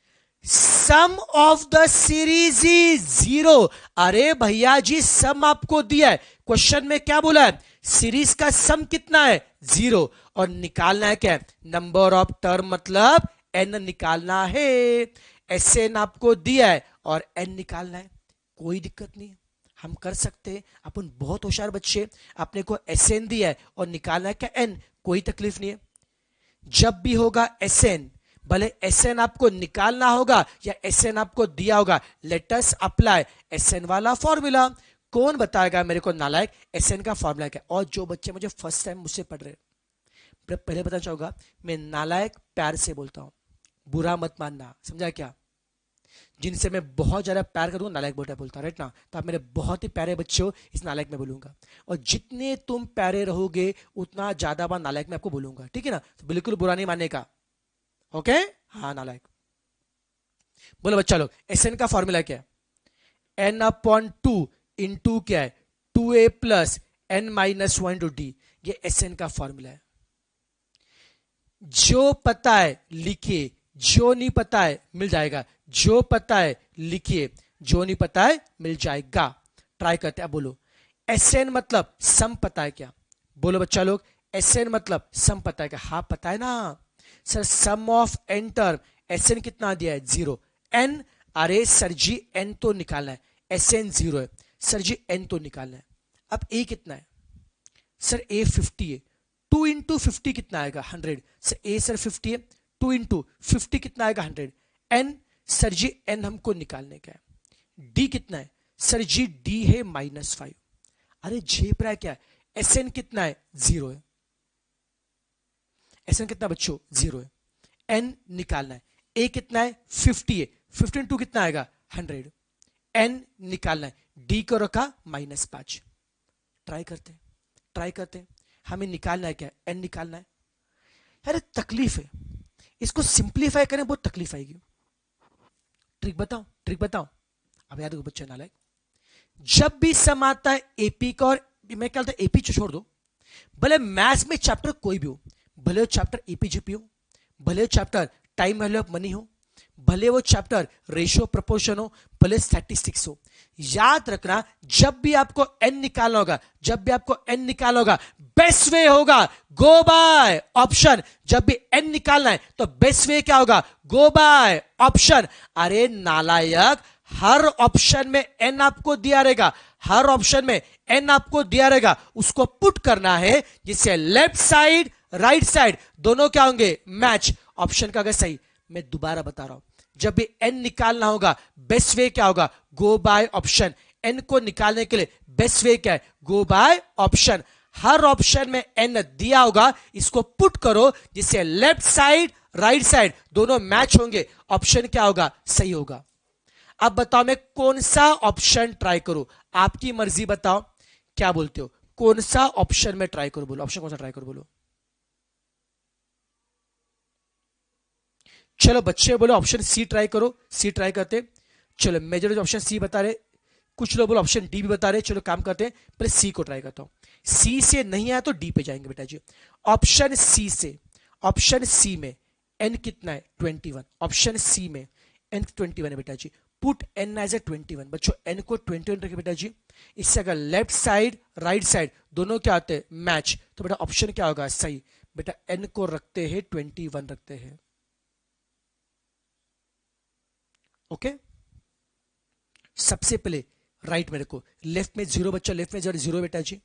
sum of the series is 0, अरे भैया जी सम आपको दिया है, क्वेश्चन में क्या बोला है सीरीज का सम कितना है 0 और निकालना है क्या है नंबर ऑफ टर्म, मतलब एन निकालना है, एस एन आपको दिया है और एन निकालना है, कोई दिक्कत नहीं है हम कर सकते हैं, अपन बहुत होशियार बच्चे, अपने को एस एन दिया है और निकालना है क्या एन, कोई तकलीफ नहीं है, जब भी होगा एस एन, भले एस एन आपको निकालना होगा या एस एन आपको दिया होगा, let us apply S N वाला फॉर्मूला, कौन बताएगा मेरे को नालायक एस एन का फॉर्मूला क्या, और जो बच्चे मुझे फर्स्ट टाइम मुझसे पढ़ रहे पहले बताना चाहूंगा मैं नालायक प्यार से बोलता हूं, बुरा मत मानना, समझा क्या, जिनसे मैं बहुत ज्यादा प्यार करूंगा नालायक बेटा बोलता राइट ना, तो आप मेरे बहुत ही प्यारे बच्चे हो, इस नालायक में बोलूंगा, और जितने तुम प्यारे रहोगे उतना ज्यादा बार नालायक में आपको बोलूंगा, ठीक है ना, तो बिल्कुल बुरा नहीं मानने का, ओके हाँ नालायक, बोलो बच्चा लोग एस एन का फॉर्मूला क्या है, एन अपॉन 2 इंटू क्या है 2a plus N minus 1 to D, ये एस एन का फॉर्मूला है, जो पता है लिखिए, जो नहीं पता है मिल जाएगा, जो पता है लिखिए, जो नहीं पता है मिल जाएगा, ट्राई करते हैं, अब बोलो एस एन मतलब सम पता है क्या, बोलो बच्चा लोग एस एन मतलब सम पता है क्या, हाँ पता है ना sir, sum of N term S N कितना दिया है 0, एन अरे सर जी एन तो निकालना है, एस एन 0 है, सर जी एन तो निकालना है। अब ए कितना है, सर ए 50 है, 2 इंटू 50 कितना आएगा 100, सर ए सर 50 है, 2 इंटू 50 कितना आएगा 100। एन सर जी एन हमको निकालने का है। डी कितना है, सर जी डी है -5। अरे झेप रहा है क्या, एस एन कितना है 0 है, एस एन कितना बच्चों 0 है। एन निकालना है, ए कितना है 50 है, 50 इंटू कितना आएगा 100। एन निकालना है, डी को रखा -5। ट्राई करते हैं, ट्राई करते हैं, हमें निकालना है क्या, एन निकालना है। यार तकलीफ है, इसको सिंप्लीफाई करें बहुत तकलीफ आएगी। ट्रिक बताओ, ट्रिक बताओ। अब याद रखो बच्चे नालायक, जब भी सम आता है एपी का, और मैं क्या बोलता एपी छोड़ दो, भले मैथ्स में चैप्टर कोई भी हो, भले वो चैप्टर एपीजीपी हो, भले वो chapter time value of money हो, भले वो चैप्टर रेशियो प्रोपोर्शन हो, भले स्टैटिस्टिक्स हो, याद रखना जब भी आपको एन निकालना होगा, जब भी आपको एन निकालना होगा, बेस्ट वे होगा गो बाय ऑप्शन। जब भी एन निकालना है तो बेस्ट वे क्या होगा, गो बाय ऑप्शन। अरे नालायक, हर ऑप्शन में एन आपको दिया रहेगा, हर ऑप्शन में एन आपको दिया रहेगा, उसको पुट करना है जिससे लेफ्ट साइड राइट साइड दोनों क्या होंगे, मैच। ऑप्शन का अगर सही, मैं दोबारा बता रहा हूं, जब भी एन निकालना होगा बेस्ट वे क्या होगा, गो बाय ऑप्शन। एन को निकालने के लिए बेस्ट वे क्या है, गो बाय ऑप्शन। हर ऑप्शन में एन दिया होगा, इसको पुट करो जिससे लेफ्ट साइड राइट साइड दोनों मैच होंगे, ऑप्शन क्या होगा, सही होगा। अब बताओ मैं कौन सा ऑप्शन ट्राई करूं, आपकी मर्जी बताओ, क्या बोलते हो, कौन सा ऑप्शन में ट्राई करूं, बोलो ऑप्शन कौन सा ट्राई करूं, बोलो। चलो बच्चे बोलो ऑप्शन सी ट्राई करो, सी ट्राई करते। चलो मेजॉरिटी ऑप्शन सी बता रहे, कुछ लोग बोलो ऑप्शन डी भी बता रहे, चलो काम करते हैं, पहले सी को ट्राई करता हूं। सी से नहीं आया तो डी पे जाएंगे बेटा जी। ऑप्शन सी से, ऑप्शन सी में एन कितना है 21, ऑप्शन सी में एन 21 है बेटा जी। पुट एन एज ए 21, बच्चों एन को 21 रखे बेटा जी। इससे अगर लेफ्ट साइड राइट साइड दोनों क्या आते हैं, मैच, तो बेटा ऑप्शन क्या होगा, सही। बेटा एन को रखते हैं 21 रखते हैं, ओके। सबसे पहले राइट में रखो, लेफ्ट में 0 बच्चा, लेफ्ट में 0 बेटा जी।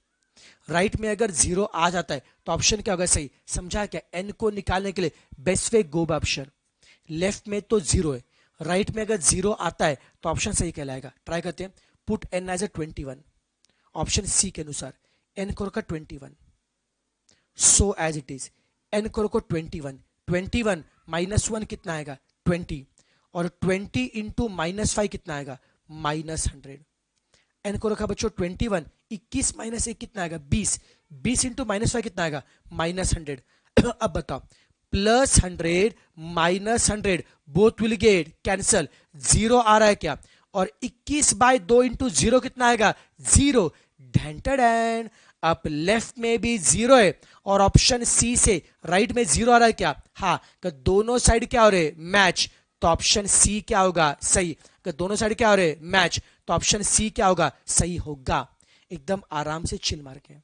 राइट में अगर 0 आ जाता है तो ऑप्शन क्या होगा, सही। समझा क्या, एन को निकालने के लिए best way go by option. Left में तो 0 है, राइट में अगर 0 आता है तो ऑप्शन सही कहलाएगा। ट्राई करते हैं, put N as a 21, option C के अनुसार एन को रखा 21, so as it is. N को रखो 21, 21 -1 कितना आएगा 20, और 20 इंटू -5 कितना आएगा -100। एन को रखा बच्चों 21, 21 माइनस 1 कितना आएगा 20, 20 इंटू -5 कितना आएगा -100। अब बताओ, +100 -100 बोथ विल गेट कैंसल, 0 आ रहा है क्या, और 21/2 इंटू 0 कितना आएगा 0। ढेंटन, अब लेफ्ट में भी 0 है और ऑप्शन सी से राइट में 0 आ रहा है क्या, हाँ, तो दोनों साइड क्या हो रहे, मैच, तो ऑप्शन सी क्या होगा, सही। कि दोनों साइड क्या हो रहे, मैच, तो ऑप्शन सी क्या होगा, सही होगा। एकदम आराम से चिल मार के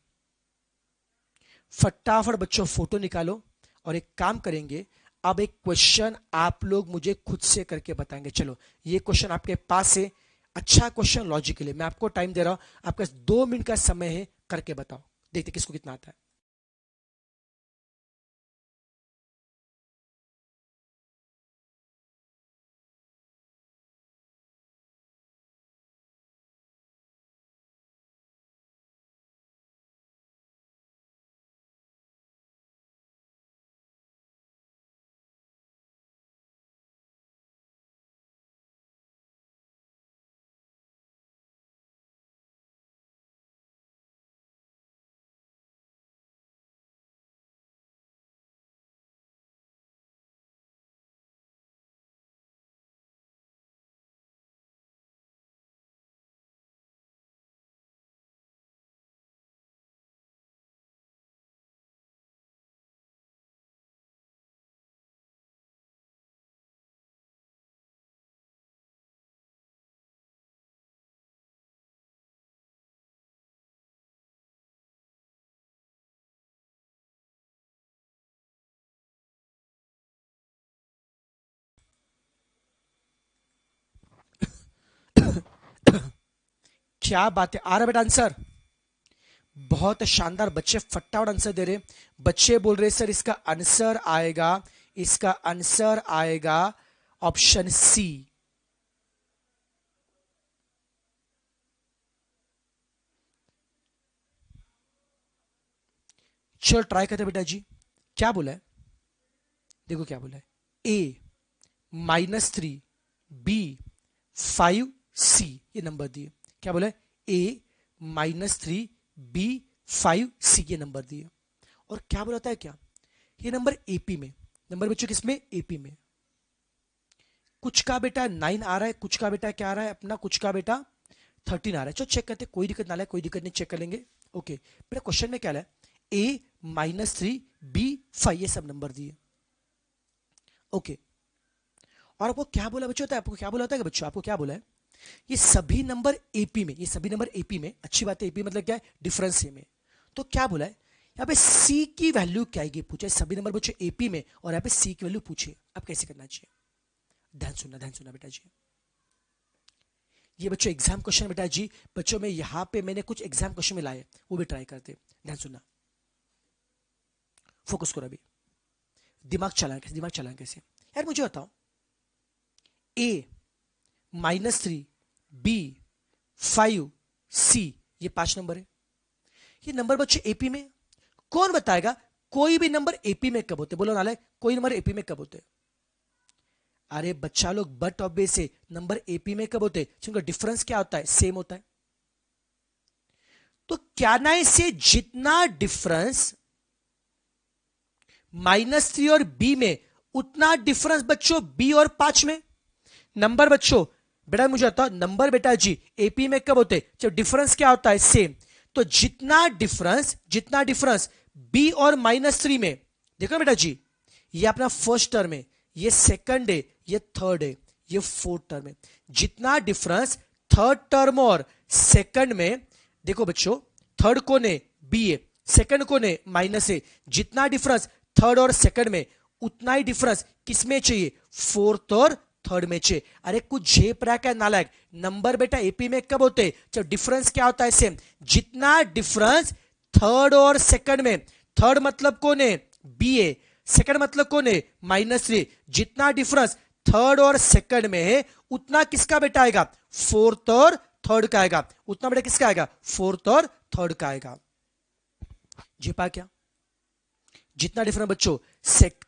फटाफट बच्चों फोटो निकालो, और एक काम करेंगे, अब एक क्वेश्चन आप लोग मुझे खुद से करके बताएंगे। चलो ये क्वेश्चन आपके पास है, अच्छा क्वेश्चन लॉजिकली, मैं आपको टाइम दे रहा हूं, आपका 2 मिनट का समय है, करके बताओ, देखते किसको कितना आता है। क्या बात है, आ रहा बेटा आंसर? बहुत शानदार, बच्चे फटाफट आंसर दे रहे। बच्चे बोल रहे सर इसका आंसर आएगा, इसका आंसर आएगा ऑप्शन सी। चलो ट्राई करते बेटा जी, क्या बोला है, देखो क्या बोला है, ए -3 बी 5 सी, ये नंबर दिए। क्या बोला है, ए -3 बी 5 सी, ये नंबर दिए। और क्या बोला है, क्या ये नंबर एपी में, नंबर बच्चों किसमें, एपी में। कुछ का बेटा 9 आ रहा है, कुछ का बेटा क्या आ रहा है अपना, कुछ का बेटा 13 आ रहा है। चलो चेक करते, कोई दिक्कत ना है, कोई दिक्कत नहीं, चेक कर लेंगे। ओके बेटा क्वेश्चन में क्या है, ए -3 बी 5, ये सब नंबर दिए। ओके और आपको क्या बोला बच्चों, आपको क्या बोला था बच्चों, आपको क्या बोला है, ये सभी नंबर एपी में, ये सभी नंबर एपी में। अच्छी बात है, एपी मतलब क्या है, डिफरेंस में। तो क्या बोला है यहाँ पे सी की वैल्यू क्या आएगी पूछे, सभी नंबर बच्चों एपी में, और यहाँ पे सी की वैल्यू पूछे। अब कैसे करना चाहिए, ध्यान सुनना बेटा जी। ये बच्चों एग्जाम क्वेश्चन बेटा जी, बच्चों में यहां पे मैंने कुछ एग्जाम क्वेश्चन में लाए, वो भी ट्राई करते। ध्यान सुनना, फोकस करो अभी, दिमाग चलाएं कैसे, दिमाग चलाएं कैसे। यार मुझे बताओ, ए -3 बी 5 सी, ये 5 नंबर है। ये नंबर बच्चे एपी में, कौन बताएगा कोई भी नंबर एपी में कब होते, बोलो नाले, कोई नंबर एपी में कब होते। अरे बच्चा लोग, बट ऑब्वियस से नंबर एपी में कब होते, क्योंकि डिफरेंस क्या होता है, सेम होता है। तो क्या ना से जितना डिफरेंस -3 और बी में, उतना डिफरेंस बच्चों बी और 5 में। नंबर बच्चों बेटा मुझे बताओ, नंबर बेटा जी एपी में कब होते, जब डिफरेंस क्या होता है, सेम। तो जितना डिफरेंस बी और -3 में, देखो बेटा जी, ये अपना फर्स्ट टर्म है, ये सेकंड है, ये थर्ड है, ये फोर्थ टर्म है। जितना डिफरेंस थर्ड टर्म और सेकंड में, देखो बच्चों थर्ड कौन है, बी है, सेकंड कौन है, माइनस है। जितना डिफरेंस थर्ड और सेकंड में, उतना ही डिफरेंस किसमें चाहिए, फोर्थ और थर्ड में चाहिए। अरे कुछ झेप रहा क्या नालायक, नंबर बेटा एपी में कब होते, जब डिफरेंस क्या होता है, सेम। जितना डिफरेंस थर्ड और सेकंड में, थर्ड मतलब कौन है, बी है, सेकंड मतलब कौन है, -3। जितना डिफरेंस थर्ड और सेकंड में है, उतना किसका बेटा आएगा, फोर्थ और थर्ड का आएगा। उतना बेटा किसका आएगा, फोर्थ और थर्ड का आएगा। जी पा क्या, जितना डिफरेंस बच्चों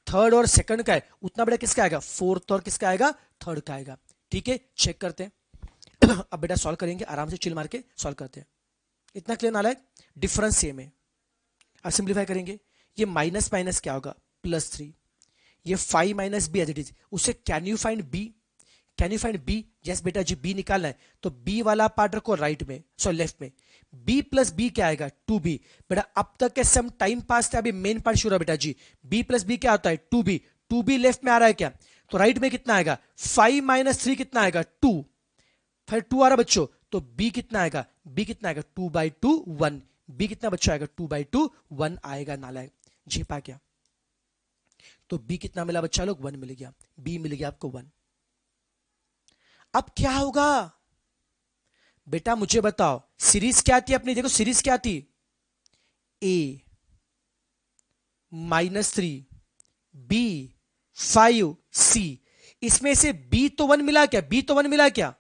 थर्ड और सेकंड का है, उतना बेटा किसका आएगा, फोर्थ और किसका आएगा, थर्ड का आएगा। ठीक है, चेक करते हैं। अब बेटा सॉल्व करेंगे, आराम से चिल मार के सॉल्व करते हैं। इतना क्लियर नालायक, डिफरेंस सेम है। अब सिंप्लीफाई करेंगे, ये माइनस माइनस क्या होगा, +3। ये 5 - बी एज इट इज, उससे can you find B, can you find B, yes बेटा जी बी निकालना है, तो बी वाला पार्ट रखो राइट में, सॉरी लेफ्ट में। बी प्लस बी क्या आएगा, 2b। बेटा अब तक के सम टाइम पास था, अभी मेन पार्ट शुरू है बेटा जी। बी प्लस बी क्या होता है, 2b। 2b लेफ्ट में आ रहा है क्या, तो राइट में कितना आएगा, 5 - 3 कितना आएगा, 2। फिर 2 आ रहा बच्चों, तो b कितना आएगा, b कितना आएगा, 2/2 1। b कितना बच्चों आएगा, 2/2 1 आएगा नालायक। जी पा क्या, तो b कितना मिला बच्चा लोग, 1 मिल गया, b मिल गया आपको 1। अब क्या होगा बेटा मुझे बताओ, सीरीज क्या थी अपनी, देखो सीरीज क्या थी, a -3 b 5 c। इसमें से b तो 1 मिला क्या, b तो 1 मिला क्या,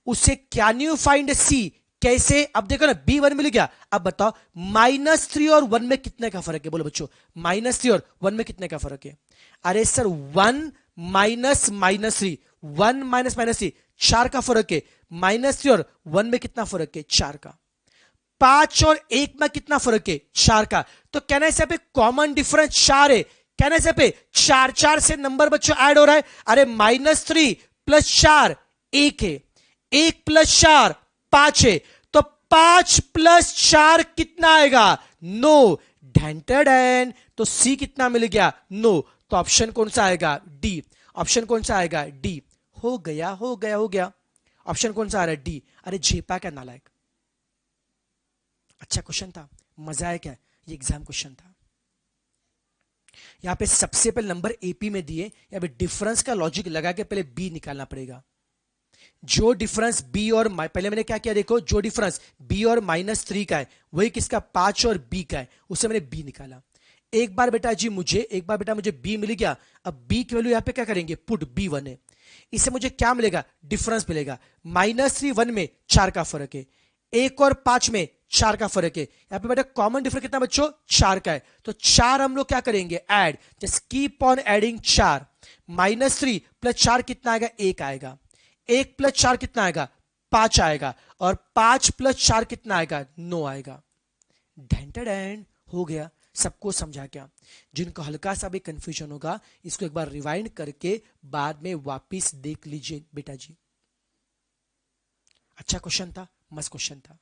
उससे कैन यू फाइंड c, कैसे। अब देखो ना b 1 मिल गया, अब बताओ -3 और 1 में कितने का फर्क है, बोलो बच्चों -3 और 1 में कितने का फर्क है। अरे सर 1 माइनस -3, 1 माइनस -3, 4 का फर्क है। -3 और 1 में कितना फर्क है, 4 का। 5 और 1 में कितना फर्क है, 4 का। तो कहना है पे कॉमन डिफरेंस 4 है, कहना है पे 4 से नंबर बच्चों ऐड हो रहा है। अरे -3 + 4 1 है, 1 + 4 5 है, तो 5 + 4 कितना आएगा, 9। ढैंटन, तो सी कितना मिल गया, 9। तो ऑप्शन कौन सा आएगा, डी। ऑप्शन कौन सा आएगा, डी। हो गया हो गया हो गया, ऑप्शन कौन सा आ रहा है, डी। अरे झेपा क्या नालायक, अच्छा क्वेश्चन था, मजा आया क्या, ये एग्जाम क्वेश्चन था। यहां पे सबसे पहले नंबर एपी में दिए, यहां पे डिफरेंस का लॉजिक लगा के पहले बी निकालना पड़ेगा। जो डिफरेंस बी और पहले मैंने क्या किया, देखो जो डिफरेंस बी और -3 का है वही किसका 5 और बी का है, उससे मैंने बी निकाला। एक बार बेटा मुझे बी मिल गया। अब बी की वैल्यू यहां पे क्या करेंगे, पुट बी 1 है। इससे मुझे क्या मिलेगा, डिफरेंस मिलेगा। -3 1 में 4 का फर्क है, 1 और 5 में 4 का फर्क है। यहां पे बेटा कॉमन डिफरेंस कितना बच्चों, 4 का है। तो 4 हम लोग क्या करेंगे, add, just keep on adding 4। -3 plus 4 कितना आएगा, 1 आएगा। 1 प्लस 4 कितना आएगा, 5 आएगा। और 5 प्लस 4 कितना आएगा, 9 आएगा। ढेंटेड हो गया। सबको समझा क्या? जिनको हल्का सा भी कंफ्यूजन होगा इसको एक बार रिवाइंड करके बाद में वापस देख लीजिए बेटा जी। अच्छा क्वेश्चन था, मस्त क्वेश्चन था।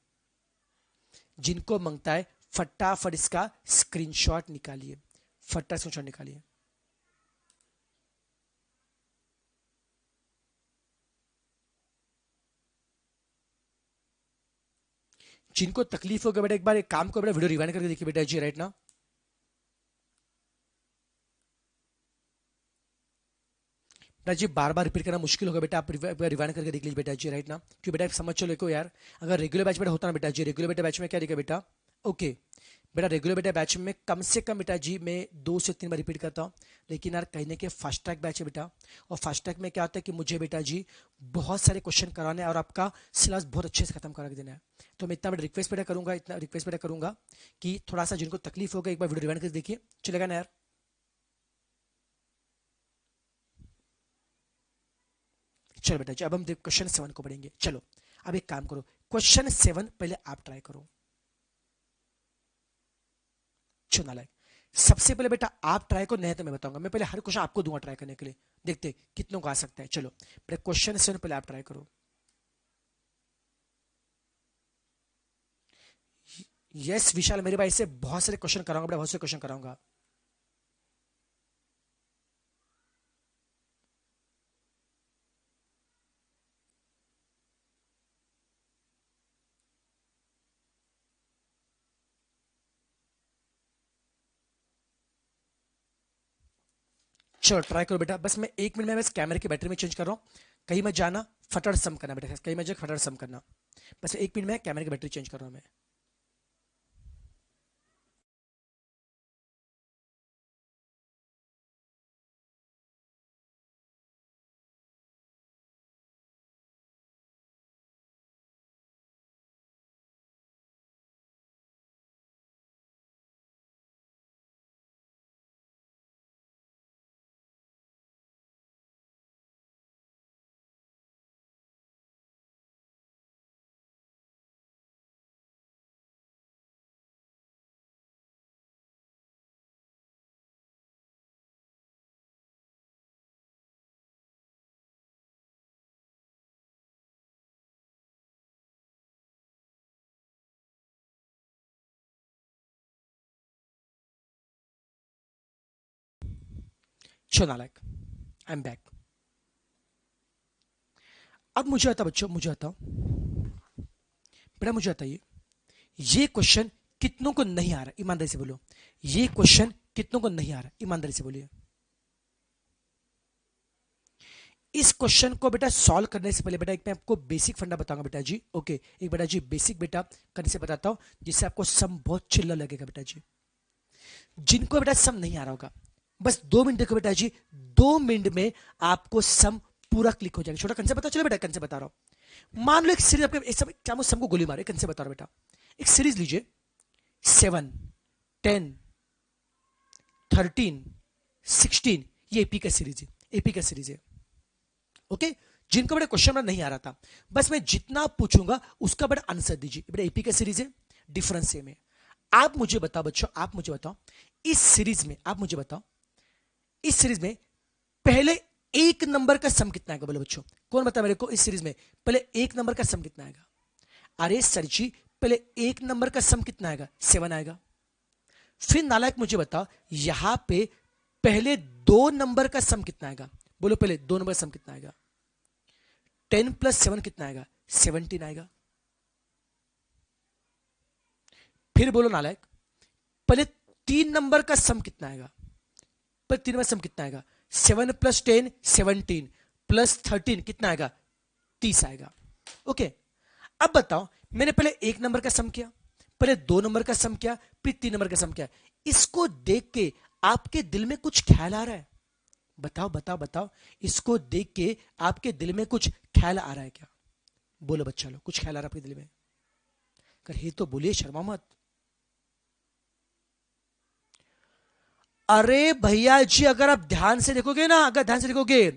जिनको मांगता है फटाफट इसका स्क्रीनशॉट निकालिए, फटाफट स्क्रीनशॉट निकालिए। जिनको तकलीफ होगा बेटा एक बार एक काम को बेटा वीडियो रिवाइंड करके देखिए बेटा जी, राइट ना। बेटा जी बार बार रिपीट करना मुश्किल होगा बेटा, आप रिवाइंड करके देख लीजिए बेटा जी, राइट ना। क्यों बेटा समझ चलो देखो यार, अगर रेगुलर बैच बेटा होता ना बेटा जी, रेगुलर बेटा बैच में क्या देखा बेटा, ओके बेटा रेगुलर बेटा बैच में कम से कम बेटा जी मैं 2 से 3 बार रिपीट करता हूँ। लेकिन यार कहने के फास्ट ट्रैक बैच है बेटा, और फास्ट ट्रैक में क्या होता है कि मुझे बेटा जी बहुत सारे क्वेश्चन कराने हैं और आपका सिलेबस बहुत अच्छे से खत्म करा के देना है। तो मैं इतना बेटा रिक्वेस्ट बेटा करूंगा, इतना रिक्वेस्ट बेटा करूंगा कि थोड़ा सा जिनको तकलीफ होगा एक बार वीडियो रिवाइंड करके देखिए, चलेगा ना यार। चलो बेटा जी अब हम क्वेश्चन 7 को पढ़ेंगे। चलो अब एक काम करो, क्वेश्चन 7 पहले आप ट्राई करो। चलो नालायक, सबसे पहले बेटा आप ट्राई करो, नहीं तो मैं बताऊंगा। मैं पहले हर क्वेश्चन आपको दूंगा ट्राई करने के लिए, देखते कितनों को आ सकता है। चलो बेटा क्वेश्चन 7 पहले आप ट्राई करो। यस विशाल मेरे भाई से बहुत सारे क्वेश्चन कराऊंगा बेटा, बहुत सारे क्वेश्चन कराऊंगा। चलो ट्राई करो बेटा, बस मैं 1 मिनट में बस कैमरे की बैटरी में चेंज कर रहा हूँ। कहीं मत जाना, फटाफट सम करना बेटा, कहीं मत जाकर फटाफट सम करना। बस 1 मिनट में कैमरे की बैटरी चेंज कर रहा हूँ मैं। चलो नालायक, आई एम बैक। अब मुझे आता बच्चों, मुझे आता बेटा, मुझे बताइए ये क्वेश्चन कितनों को नहीं आ रहा, ईमानदारी से बोलो। ये क्वेश्चन कितनों को नहीं आ रहा, ईमानदारी से बोलिए। इस क्वेश्चन को बेटा सॉल्व करने से पहले बेटा एक मैं आपको बेसिक फंडा बताऊंगा बेटा जी, ओके। एक बेटा जी बेसिक बेटा करने से बताता हूं जिससे आपको सम बहुत चिल्ला लगेगा बेटा जी। जिनको बेटा सम नहीं आ रहा होगा बस 2 मिनट देखो बेटा जी, 2 मिनट में आपको सम पूरा क्लिक हो जाएगा। छोटा कंसेप्ट पता चलो बेटा, कंसेप्ट बता रहा हूं। मान लो एक सीरीज आपके एक सब क्या सम को गोली मारे, कंसेप्ट बता रहा हूं बेटा। एक सीरीज लीजिए 7 10 13 16, ये एपी का सीरीज है, एपी का सीरीज है, ओके। जिनको बेटा क्वेश्चन नहीं आ रहा था बस मैं जितना पूछूंगा उसका बेटा आंसर दीजिए। बेटा एपी का सीरीज है, डिफरेंस सेम है। आप मुझे बताओ बच्चों, आप मुझे बताओ इस सीरीज में, आप मुझे बताओ इस सीरीज में पहले 1 नंबर का सम कितना आएगा, बोलो बच्चों। कौन बता मेरे को इस सीरीज में पहले 1 नंबर का सम कितना आएगा? अरे सर जी पहले 1 नंबर का सम कितना आएगा, 7 आएगा। फिर नालायक मुझे बताओ यहां पे पहले 2 नंबर का सम कितना आएगा, बोलो पहले 2 नंबर का सम कितना आएगा। 10 + 7 कितना आएगा, 17 आएगा। फिर बोलो नालायक पहले 3 नंबर का सम कितना आएगा, पर 3 नंबर सम कितना आएगा, 7 + 10 17 + 13 कितना आएगा, 30 आएगा। ओके, अब बताओ, मैंने पहले 1 नंबर का सम किया, पहले 2 नंबर का सम किया, फिर 3 नंबर का सम किया। इसको देख के आपके दिल में कुछ ख्याल आ रहा है? बताओ बताओ बताओ, इसको देख के आपके दिल में कुछ ख्याल आ रहा है क्या? बोलो बच्चा लोग, कुछ ख्याल आ रहा है आपके दिल में? अगर हे तो बोलिए, शर्मा मत। अरे भैया जी, अगर आप ध्यान से देखोगे ना, अगर ध्यान से देखोगे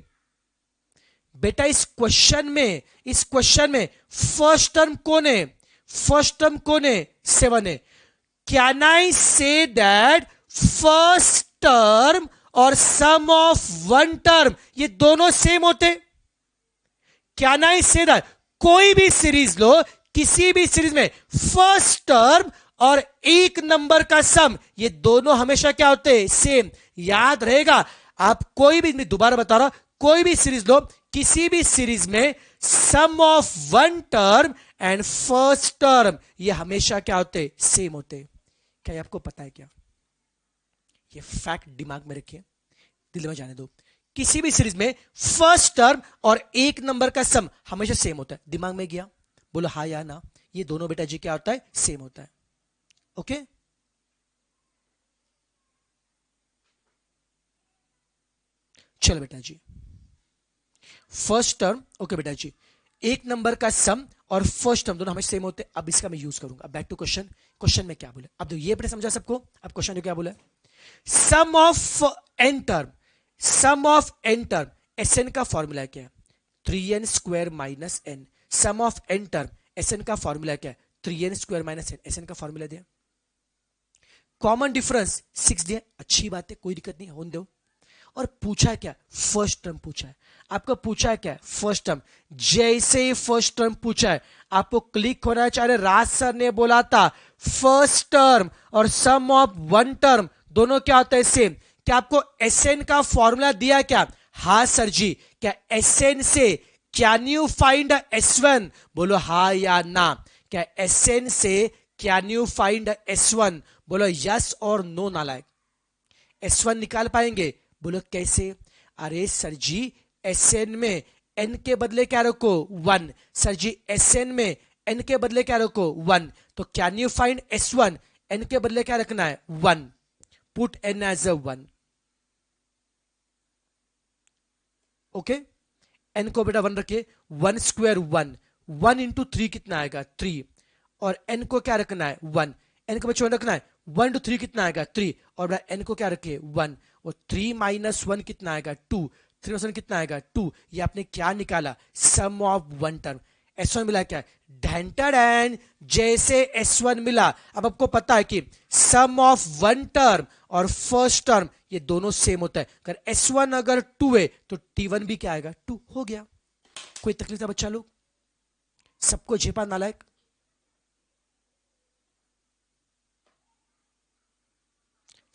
बेटा, इस क्वेश्चन में फर्स्ट टर्म कौन है? फर्स्ट टर्म कौन है? 7 है। Can I say that first term और सम ऑफ वन टर्म ये दोनों सेम होते? Can I say that? कोई भी सीरीज लो, किसी भी सीरीज में फर्स्ट टर्म और एक नंबर का सम ये दोनों हमेशा क्या होते हैं? सेम। याद रहेगा, आप कोई भी, मैं दोबारा बता रहा हूं, कोई भी सीरीज लो, किसी भी सीरीज में sum of one term and first term ये हमेशा क्या होते? सेम होते। क्या ये आपको पता है क्या? ये फैक्ट दिमाग में रखिए, दिल में जाने दो। किसी भी सीरीज में फर्स्ट टर्म और एक नंबर का सम हमेशा सेम होता है। दिमाग में गया? बोलो हाँ या ना। ये दोनों बेटा जी क्या होता है? सेम होता है। ओके, चलो बेटा जी, फर्स्ट टर्म, ओके बेटा जी, एक नंबर का सम और फर्स्ट टर्म दोनों हमेशा सेम होते हैं। अब इसका मैं यूज करूंगा। अब बैक टू क्वेश्चन। क्वेश्चन में क्या बोले? अब तो ये बेटा समझा सबको। अब क्वेश्चन जो क्या बोला, sum of N term, sum of N term, S N का फॉर्मूला क्या है? 3n² minus N. Sum of N term, S N का फॉर्मूला क्या है? 3n² minus N. S N का फॉर्मूला दिया, कॉमन डिफरेंस 6 दिया, अच्छी बात है, कोई दिक्कत नहीं, होने दो। और पूछा है क्या? फर्स्ट टर्म पूछा है आपको। पूछा है क्या? First term. जैसे ही फर्स्ट टर्म पूछा है, आपको क्लिक होना है। चाहे राज सर ने बोला था फर्स्ट टर्म और सम ऑफ वन टर्म दोनों क्या होता है? सेम। क्या आपको एसएन का फॉर्मूला दिया क्या? हाँ सर जी। क्या एसएन से कैन यू फाइंड S1? बोलो हाँ या ना। क्या एसएन से कैन यू फाइंड S1? बोलो यस और नो नालायक। S1 निकाल पाएंगे? बोलो कैसे? अरे सर जी, Sn में n के बदले क्या रखो? 1। सर जी, Sn में n के बदले क्या रखो? 1। तो can you find S1? n के बदले क्या रखना है? 1। Put n as a 1। Okay, n को बेटा 1 रखे। 1² 1, 1 इंटू 3 कितना आएगा? 3। और n को क्या रखना है? 1। n को बच्चों रखना है 1 इंटू 3 कितना आएगा? 3। और बेटा n को क्या रखे? 1। और 3 माइनस 1 कितना आएगा? 2। 3 माइनस 1 कितना आएगा? 2। ये आपने क्या निकाला? सम ऑफ वन टर्म। S1 मिला क्या? ढेंटर एंड जैसे S1 मिला। अब आपको पता है कि सम ऑफ वन टर्म और फर्स्ट टर्म ये दोनों सेम होता है। अगर S1 अगर 2 है तो T1 भी क्या आएगा? 2। हो गया। कोई तकलीफ है बच्चा लोग? सबको झेपा नालायक?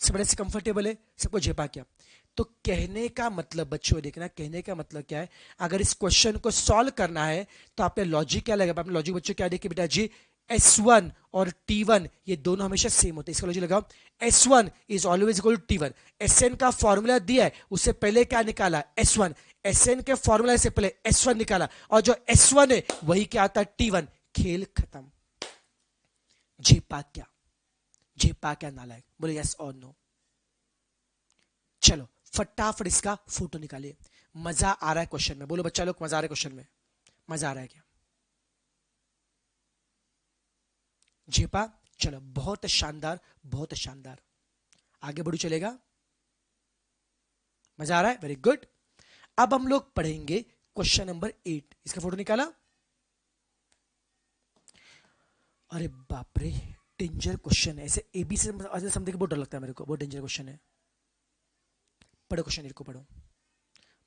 सब बड़े से कंफर्टेबल है? सबको झेपा क्या? तो कहने का मतलब बच्चों देखना, कहने का मतलब क्या है, अगर इस क्वेश्चन को सॉल्व करना है तो आपने लॉजिक क्या लगेगा? आपने लॉजिक बच्चों क्या देखिए बेटा जी, S1 और T1 ये दोनों हमेशा सेम होते हैं। इसका लॉजिक लगाओ, S1 is always equal to T1। Sn का फॉर्मूला दिया है, उससे पहले क्या निकाला? S1। Sn के फॉर्मूला से पहले S1 निकाला, और जो S1 है वही क्या आता है? T1। खेल खत्म। झेपा क्या? झेपा क्या नालायक? बोले यस और नो। चलो फटाफट इसका फोटो निकालिए। मजा आ रहा है क्वेश्चन में? बोलो बच्चा लोग, मजा आ रहा है क्वेश्चन में? मजा आ रहा है क्या? झेपा? चलो बहुत शानदार, बहुत शानदार। आगे बढ़ू, चलेगा? मजा आ रहा है? Very good. अब हम लोग पढ़ेंगे क्वेश्चन नंबर 8। इसका फोटो निकाला? अरे बाप रे, डेंजर क्वेश्चन है। ऐसे एबी से समझने के बहुत डर लगता है मेरे को, बहुत डेंजर क्वेश्चन है। पढ़ो क्वेश्चन 8 को, पढ़ो।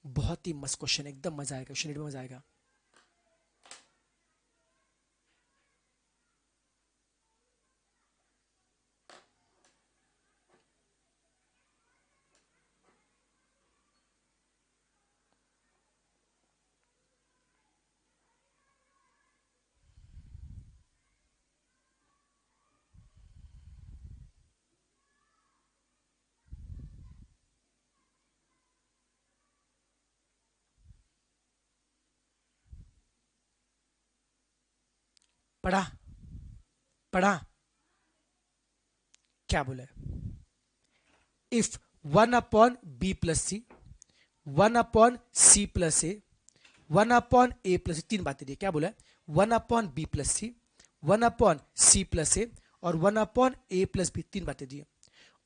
बहुत ही मस्त क्वेश्चन है, एकदम मजा आएगा क्वेश्चन 8 में, मजा आएगा। पढ़ा पढ़ा, क्या बोला है? इफ 1/b+c, 1/c+a, 1/a+, तीन बातें दी, क्या बोला है? 1/b+c, 1/c+a और 1/a+b, तीन बातें दी।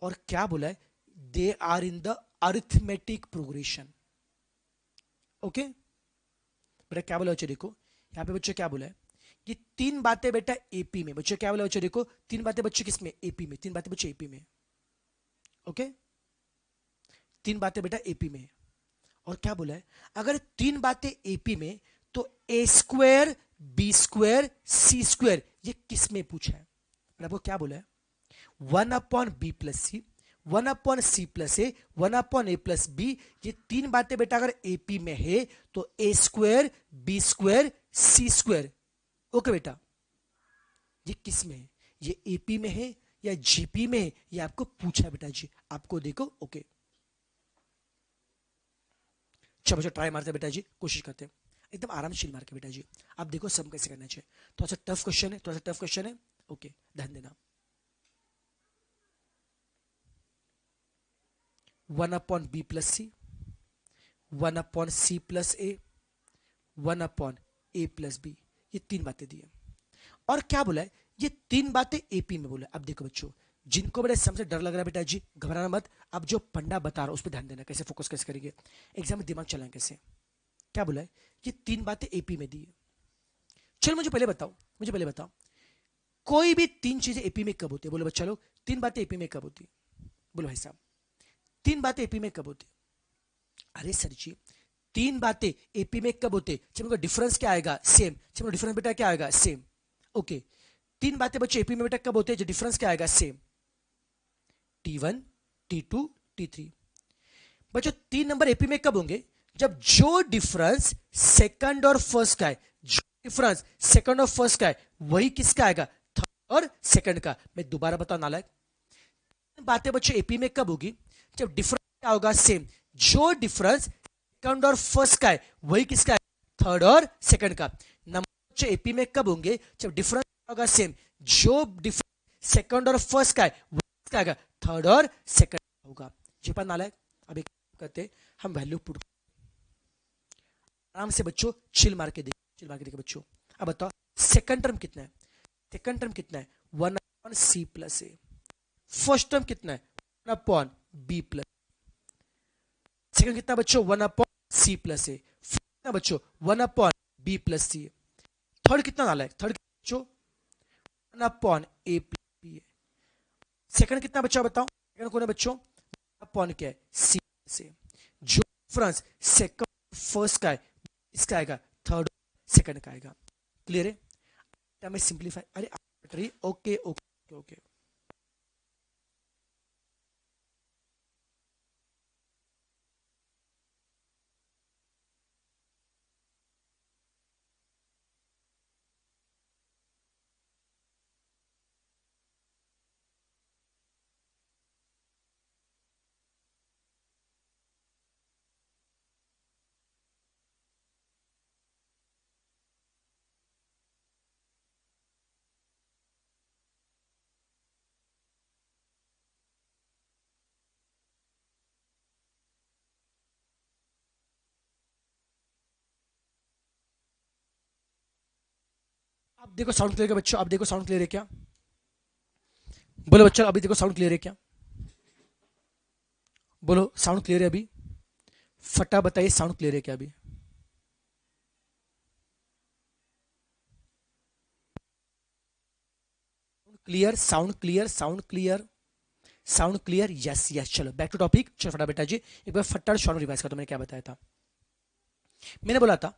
और क्या बोला है? They are in the arithmetic progression. Okay बेटा, क्या बोला बच्चों? देखो यहां पे बच्चों क्या बोला है? ये तीन बातें बेटा एपी में। बच्चों क्या बोला बच्चों? देखो तीन बातें बच्चों किसमें? एपी में। तीन बातें बच्चों एपी में। ओके, तीन बातें बेटा एपी में। और क्या बोला है? अगर तीन बातें एपी में तो a², b², c², ये किस में पूछा है? आपको क्या बोला है? 1/b+c, 1/c+a, 1/a+b, ये तीन बातें बेटा अगर एपी में है तो a², b², c²। ओके बेटा, ये किस में है? ये एपी में है या जीपी में है? ये आपको पूछा है बेटा जी, आपको देखो। ओके चलो बच्चों ट्राई मारते बेटा जी, कोशिश करते हैं एकदम आराम से मार के बेटा जी। आप देखो सब कैसे करना चाहिए। थोड़ा सा टफ क्वेश्चन है, थोड़ा सा टफ क्वेश्चन है। ओके ध्यान देना। 1/b+c, 1/c+a, 1/a+b, ये तीन बातें दी है। और क्या बोला है? ये तीन बातें एपी में बोला है। अब देखो बच्चों, जिनको बड़े सबसे डर लग रहा है बेटा जी, घबराना मत। अब जो पंडा बता रहा है उस पर ध्यान देना, कैसे फोकस कैसे करेंगे, एग्जाम में दिमाग चलाएं कैसे। क्या बोला है? ये तीन बातें एपी में दी है। चलो मुझे पहले बताओ, मुझे पहले बताओ, कोई भी तीन चीजें एपी में कब होती है? बोलो बच्चा लोग, तीन बातें एपी में कब होती है? बोलो भाई साहब, तीन बातें एपी में कब होती है? अरे सर जी, तीन बातें एपी में कब होते? जब उनका डिफरेंस क्या आएगा? सेम। जब डिफरेंस बेटा क्या आएगा? सेम। ओके, तीन बातें बच्चे एपी में बेटा कब होते हैं? जो डिफरेंस क्या आएगा? सेम। T1, T2, T3। बच्चों तीन नंबर एपी में कब होंगे? जब जो डिफरेंस सेकंड और फर्स्ट का है, जो डिफरेंस सेकंड और फर्स्ट का है वही किसका आएगा? थर्ड और सेकंड का। मैं दोबारा बताऊं नालायक, बातें बच्चों एपी में कब होगी? जब डिफरेंस क्या होगा? सेम। जो डिफरेंस सेकंड और फर्स्ट का है वही किसका है? थर्ड और सेकंड का। नंबर बच्चों एपी में कब होंगे? जब डिफरेंस होगा सेम। जो डिफरेंस सेकंड और फर्स्ट का है वही किसका आएगा? थर्ड और सेकंड होगा। जी पर नालायक, अब एक करते, हम वैल्यू पुट आराम से बच्चों, चिल मार के देखो, चिल मार के देखो बच्चों। अब बताओ सेकंड टर्म कितना है? सेकंड टर्म कितना है? 1/c+a। फर्स्ट टर्म कितना है? 1/b+। सेकंड कितना बच्चों? 1/c+a। कितना बच्चों? 1/b+c। थर्ड कितना डाला है? थर्ड बच्चों 1/a+b है। सेकंड कितना बच्चा बताओ? सेकंड कौन है बच्चों? अपॉन क्या है? c से। जो डिफरेंस सेकंड फर्स्ट का है इसका आएगा थर्ड सेकंड का आएगा। क्लियर है? मैं सिंप्लीफाई, अरे ओके ओके ओके। अब देखो साउंड क्लियर है बच्चों, अब देखो साउंड क्लियर है क्या? बोलो बच्चों, अभी देखो साउंड क्लियर है क्या? बोलो साउंड क्लियर है अभी? फटा बताइए साउंड क्लियर है क्या अभी? Clear, sound clear, sound clear, sound clear, yes yes. चलो बैक टू टॉपिक। चलो फटा बेटा जी, एक बार फटा शॉर्ट रिवाइज कर दो। मैंने क्या बताया था? मैंने बोला था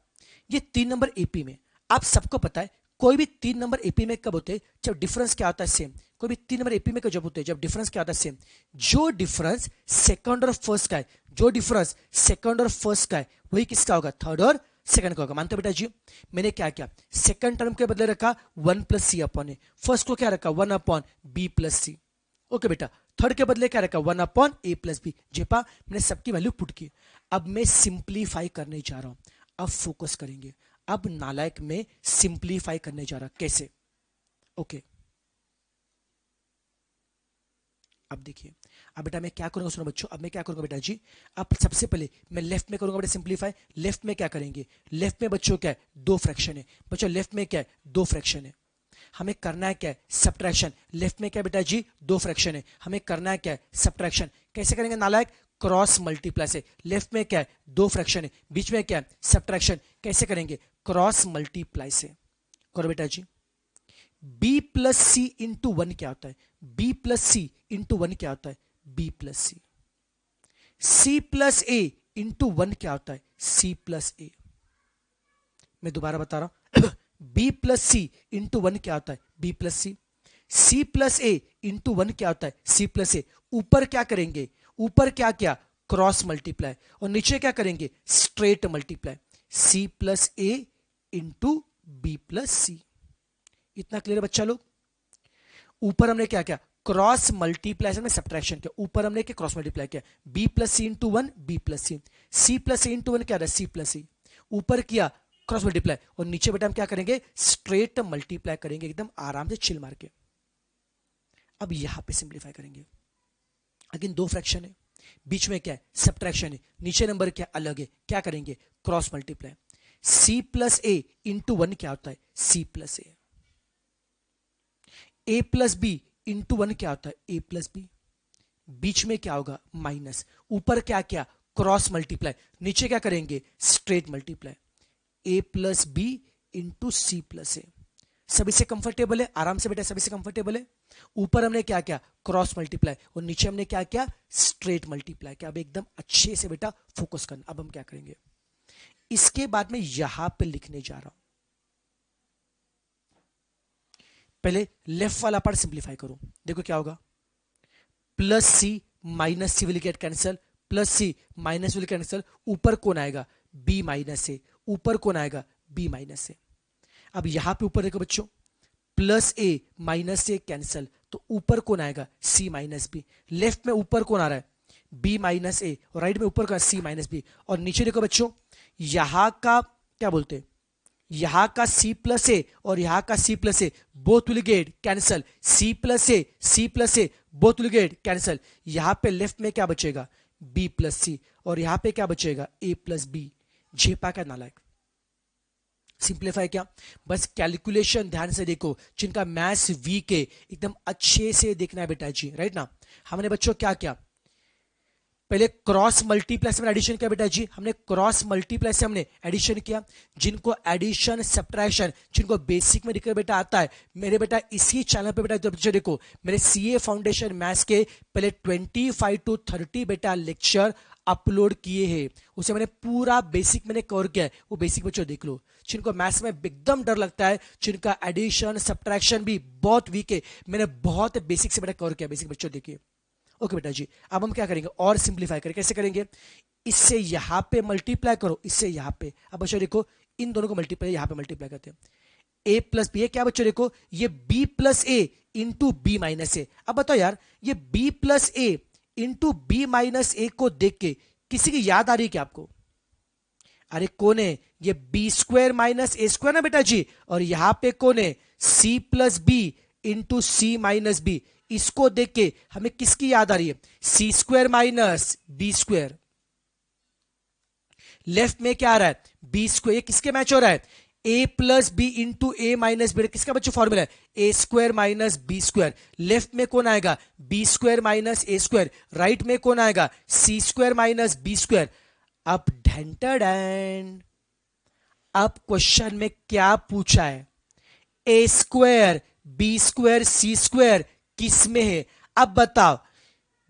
ये तीन नंबर एपी में, आप सबको पता है कोई भी तीन नंबर एपी में कब होते हैं? जब डिफरेंस क्या आता है? सेम। कोई भी तीन नंबर एपी में कब होते हैं? जब डिफरेंस क्या आता है? सेम। जो डिफरेंस सेकंड और फर्स्ट का है, जो डिफरेंस सेकंड और फर्स्ट का है वही किसका होगा? थर्ड और सेकंड का होगा। मानते बेटा जी? मैंने क्या किया? सेकंड टर्म के बदले रखा 1+c अपॉन ए, फर्स्ट को क्या रखा? 1/b+c। ओके बेटा, थर्ड के बदले क्या रखा? 1/a+b। जेपा मैंने सबकी वैल्यू पुट की। अब मैं सिंप्लीफाई करने जा रहा हूं, अब फोकस करेंगे। अब नालायक में सिंप्लीफाई करने जा रहा, कैसे? ओके अब देखिए, अब बेटा मैं क्या करूंगा, सुनो बच्चों, अब मैं क्या करूंगा बेटा जी, अब सबसे पहले मैं लेफ्ट में करूंगा बेटा सिंप्लीफाई। लेफ्ट में क्या करेंगे, लेफ्ट में बच्चों क्या है, दो फ्रैक्शन है बच्चों, लेफ्ट में क्या है, दो फ्रैक्शन है। हमें करना है क्या है, सब्ट्रैक्शन। लेफ्ट में क्या बेटा जी, दो फ्रैक्शन है, हमें करना है क्या है, सब्ट्रैक्शन। कैसे करेंगे नालायक, क्रॉस मल्टीप्लाई से। लेफ्ट में क्या है, दो फ्रैक्शन है, बीच में क्या है, सब्ट्रैक्शन। कैसे करेंगे, क्रॉस मल्टीप्लाई से। करो बेटा जी। बी प्लस सी इंटू वन क्या होता है, बी प्लस सी इंटू वन क्या होता है, बी प्लस सी। सी प्लस ए इंटू वन क्या होता है, सी प्लस ए। मैं दोबारा बता रहा हूं, बी प्लस सी इंटू वन क्या होता है, बी प्लस सी। सी प्लस ए इंटू वन क्या होता है, सी प्लस ए। ऊपर क्या करेंगे, ऊपर क्या क्या, क्रॉस मल्टीप्लाई, और नीचे क्या करेंगे, स्ट्रेट मल्टीप्लाई। सी प्लस ए इंटू बी प्लस सी। इतना क्लियर है बच्चा लोग। ऊपर हमने क्या किया, क्रॉस मल्टीप्लाई से सब्ट्रैक्शन किया, ऊपर हमने क्या क्रॉस मल्टीप्लाई किया, बी प्लस सी इंटू वन, बी प्लस सी। सी प्लस ए इंटू वन क्या रहा है, सी प्लस सी। ऊपर किया क्रॉस मल्टीप्लाई, और नीचे बेटा हम क्या करेंगे, स्ट्रेट मल्टीप्लाई करेंगे, एकदम आराम से चिल मार के। अब यहां पे सिंप्लीफाई करेंगे। अगेन दो फ्रैक्शन है, बीच में क्या है, सब्ट्रैक्शन है, नीचे नंबर क्या अलग है, क्या करेंगे, क्रॉस मल्टीप्लाई। सी प्लस ए इंटू वन क्या होता है, सी प्लस ए। ए प्लस बी इंटू वन क्या होता है, ए प्लस बी। बीच में क्या होगा, माइनस। ऊपर क्या क्या, क्रॉस मल्टीप्लाई, नीचे क्या करेंगे, straight multiply. A plus B into C plus A. सभी से कंफर्टेबल है, आराम से बेटा, सभी से कंफर्टेबल है। ऊपर हमने क्या क्या, क्रॉस मल्टीप्लाई, और नीचे हमने क्या क्या, स्ट्रेट मल्टीप्लाई। क्या अब एकदम अच्छे से बेटा फोकस करना। अब हम क्या करेंगे, इसके बाद में यहां पे लिखने जा रहा हूं। पहले लेफ्ट वाला पार्ट सिंप्लीफाई करो, देखो क्या होगा, plus C minus C will get cancel, plus C minus will cancel. ऊपर कौन आएगा, बी माइनस ए। ऊपर कौन आएगा, बी माइनस ए। अब यहां पे ऊपर देखो बच्चों, प्लस ए माइनस ए कैंसल, तो ऊपर कौन आएगा, सी माइनस बी। लेफ्ट में ऊपर कौन आ रहा है, बी माइनस ए, और राइट में ऊपर का सी माइनस बी। और नीचे देखो बच्चों, यहां का क्या बोलते हैं, यहां का सी प्लस ए और यहां का C plus A, both will get cancel. C plus A, C plus A, both will get cancel. यहां पे लेफ्ट में क्या बचेगा, बी प्लस सी, और यहां पे क्या बचेगा, ए प्लस बी। झेपा क्या नालायक। सिंप्लीफाई क्या, बस कैलकुलेशन ध्यान से देखो, जिनका मैथ्स वीक है एकदम अच्छे से देखना है बेटा जी, राइट ना। हमने बच्चों क्या किया, पहले क्रॉस मल्टीप्लाई से एडिशन किया बेटा जी, हमने क्रॉस मल्टीप्लाई से हमने एडिशन किया। जिनको एडिशन सब्ट्रैक्शन, जिनको बेसिक में दिक्कत बेटा आता है, मेरे बेटा इसी चैनल पे बेटा बच्चे देखो, मेरे सीए फाउंडेशन मैथ्स के पहले 25 to 30 बेटा लेक्चर अपलोड किए हैं, उसे मैंने पूरा बेसिक मैंने कवर किया है, वो बेसिक बच्चों देख लो। जिनको मैथ्स में एकदम डर लगता है, जिनका एडिशन सब्ट्रैक्शन भी बहुत वीक है, मैंने बहुत बेसिक से बेटा कवर किया, बेसिक बच्चों देखिए। ओके बेटा जी, अब हम क्या करेंगे, और सिंप्लीफाई करें। कैसे करेंगे, इससे यहां पे मल्टीप्लाई करो, इससे यहां पे। अब बच्चों देखो, इन दोनों को मल्टीप्लाई, यहां पे मल्टीप्लाई करते हैं। ए प्लस बी, क्या बच्चों देखो, ये बी प्लस ए इंटू बी माइनस ए। अब बताओ यार, ये बी प्लस ए इंटू बी माइनस ए को देख के किसी की याद आ रही है क्या आपको, अरे कौन है, ये B square minus A square ना बेटा जी, और यहां पे कौन है, C plus B into C minus B. इसको देख के हमें किसकी याद आ रही है, C square minus B square. Left में क्या आ रहा है, बी स्क्वायर, ये किसके मैच हो रहा है, A plus B into A minus B. किसका बच्चों फॉर्मूला है, A square minus B square. Left में कौन आएगा, B square minus A square. Right में कौन आएगा, C square minus B square. अब ढेंटन, अब क्वेश्चन में क्या पूछा है, A square B square C square किस में है। अब बताओ,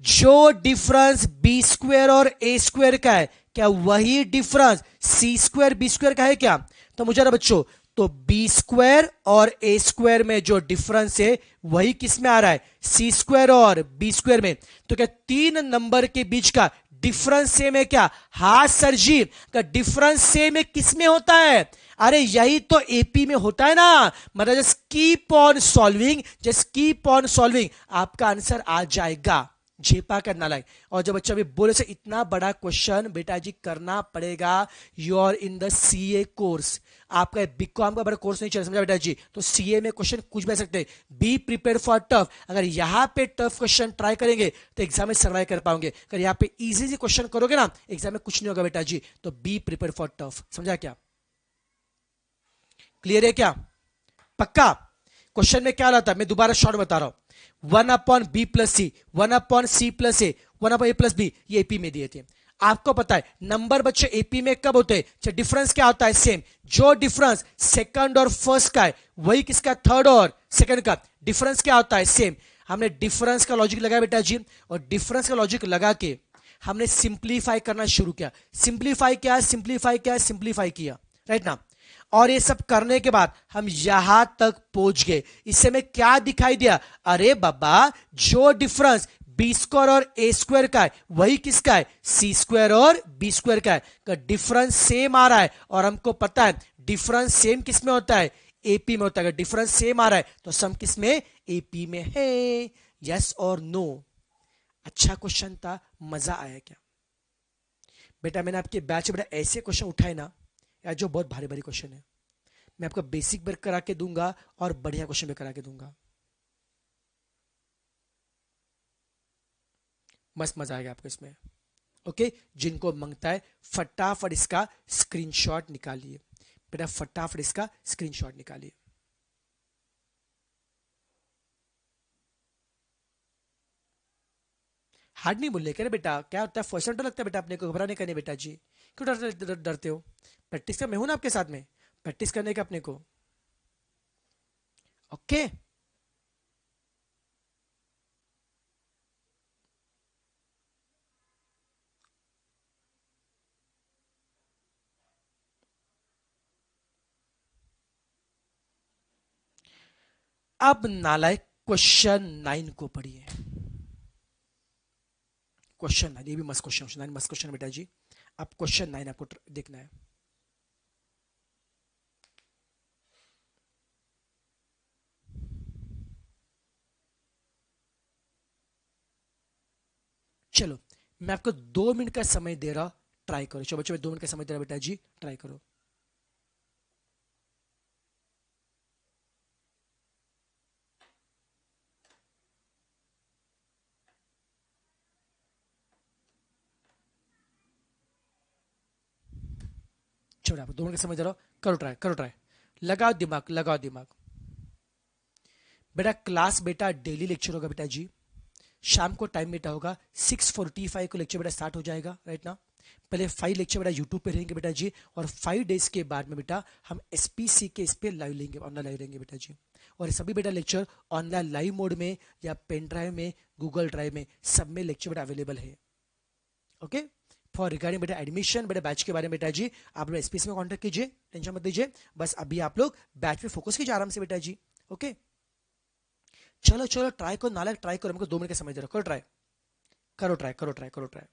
जो डिफरेंस बी स्क्वायर और ए स्क्वायर का है, क्या वही डिफरेंस सी स्क्वायर बी स्क्वायर का है क्या। तो मुझे ना बच्चों, तो बी स्क्वायर और ए स्क्वायर में जो डिफरेंस है वही किस में आ रहा है, सी स्क्वायर और बी स्क्वायर में। तो क्या तीन नंबर के बीच का डिफरेंस सेम है क्या, हाँ सर जी, का डिफरेंस सेम है किस में होता है, अरे यही तो एपी में होता है ना। मतलब just keep on solving, just keep on solving, आपका आंसर आ जाएगा। झेपा का नालायक। और जब बच्चा भी बोले से इतना बड़ा क्वेश्चन बेटा जी करना पड़ेगा, you are in the CA course, आपका बीकॉम का बड़ा कोर्स नहीं चल, समझा बेटा जी। तो सीए में क्वेश्चन कुछ भी आ सकते हैं, बी प्रिपेयर फॉर टफ। अगर यहां पे टफ क्वेश्चन ट्राई करेंगे तो एग्जाम में सर्वाइव कर पाओगे, अगर यहाँ पे इजी क्वेश्चन करोगे ना एग्जाम में कुछ नहीं होगा बेटा जी। तो बी प्रिपेयर फॉर टफ, समझा क्या? क्लियर है क्या? पक्का? क्वेश्चन में क्या रहता है मैं दोबारा शॉर्ट बता रहा हूं, 1/b+c, 1/c+a, 1/a+b, ये एपी में दिए थे। आपको पता है नंबर बच्चे एपी में कब होते हैं, डिफरेंस क्या होता है सेम, जो डिफरेंस सेकंड और फर्स्ट का है वही किसका थर्ड और सेकंड का, डिफरेंस क्या होता है सेम। हमने डिफरेंस का लॉजिक लगाया बेटा जी, और डिफरेंस का लॉजिक लगा के हमने सिंप्लीफाई करना शुरू किया, सिंप्लीफाई किया, सिंप्लीफाई किया, सिंप्लीफाई किया, राइट ना। और ये सब करने के बाद हम यहां तक पहुंच गए। इससे में क्या दिखाई दिया, अरे बाबा जो डिफरेंस बी स्क्वायर और ए स्क्वायर का है वही किसका है, सी स्क्वायर और बी स्क्वायर का है। का डिफरेंस सेम आ रहा है, और हमको पता है डिफरेंस सेम किस में होता है, एपी में होता है। डिफरेंस सेम आ रहा है तो सम किस में, एपी में है। यस और नो? अच्छा क्वेश्चन था, मजा आया क्या बेटा? मैंने आपके बैच में बेटा ऐसे क्वेश्चन उठाए ना यार जो बहुत भारी भारी क्वेश्चन है। मैं आपको बेसिक भी करा के दूंगा और बढ़िया क्वेश्चन भी करा के दूंगा, मस्त मजा आएगा आपको इसमें। ओके, जिनको मांगता है फटाफट इसका स्क्रीनशॉट निकालिए बेटा, फटाफट इसका स्क्रीनशॉट निकालिए। हार्ड नहीं बोलने का ना बेटा, क्या होता है फर्स्ट टाइम तो लगता है बेटा अपने को, घबराने का नहीं बेटा जी। क्यों डरते हो? प्रैक्टिस का मैं हूं ना आपके साथ में, प्रैक्टिस करने का अपने को। ओके, अब नालायक क्वेश्चन 9 को पढ़िए। क्वेश्चन 9, ये भी मस्त क्वेश्चन, 9 मस्त क्वेश्चन बेटा जी। अब क्वेश्चन 9 आपको देखना है। चलो मैं आपको 2 मिनट का समय दे रहा, ट्राई करो। चलो बच्चों 2 मिनट का समय दे रहा बेटा जी, ट्राई करो। चलो आपको 2 मिनट का समय दे रहा, करो ट्राई, करो ट्राई, लगाओ दिमाग, लगाओ दिमाग। बेटा क्लास बेटा डेली लेक्चर होगा बेटा जी, शाम को टाइम बेटा होगा 6:45 को लेक्चर बेटा स्टार्ट हो जाएगा, राइट ना। पहले 5 लेक्चर बेटा यूट्यूब पे रहेंगे बेटा जी, और 5 डेज के बाद में बेटा हम एसपीसी के इस पे लाइव लेंगे, ऑनलाइन लाइव लेंगे बेटा जी। और ये सभी बेटा लेक्चर ऑनलाइन लाइव मोड में या पेन ड्राइव में, गूगल ड्राइव में, सब में लेक्चर बेटा अवेलेबल है। ओके, फॉर रिगार्डिंग बेटा एडमिशन बेटा बैच के बारे में बेटा जी आप लोग एसपीसी में कॉन्टेक्ट कीजिए, टेंशन मत दीजिए, बस अभी आप लोग बैच पे फोकस कीजिए आराम से बेटा जी। ओके, चलो चलो ट्राई करो नालक, ट्राई करो, हमको 2 मिनट का समय दे रखो, करो ट्राई, करो ट्राई, करो ट्राई, करो ट्राई।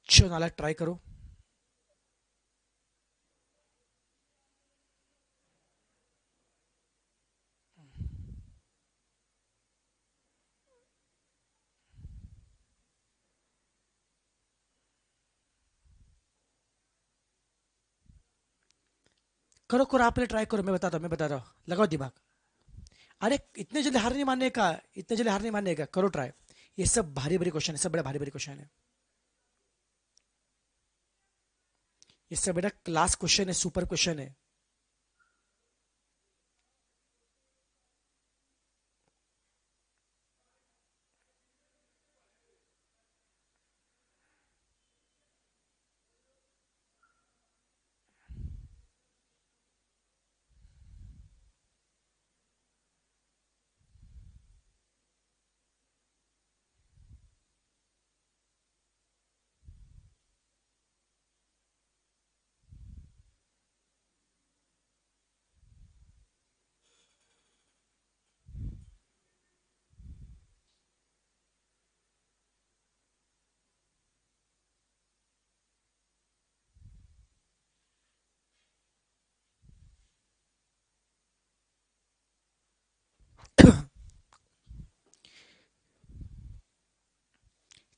चलो नालक ट्राई करो। करो करो, आप पहले ट्राई करो, मैं बताता हूँ, लगाओ दिमाग। अरे इतने जल्दी हार नहीं मानने का, इतने जल्दी हार नहीं मानने का, करो ट्राई। ये सब भारी भारी क्वेश्चन है, सब बड़ा भारी भारी क्वेश्चन है। ये सब बड़ा क्लास क्वेश्चन है, सुपर क्वेश्चन है।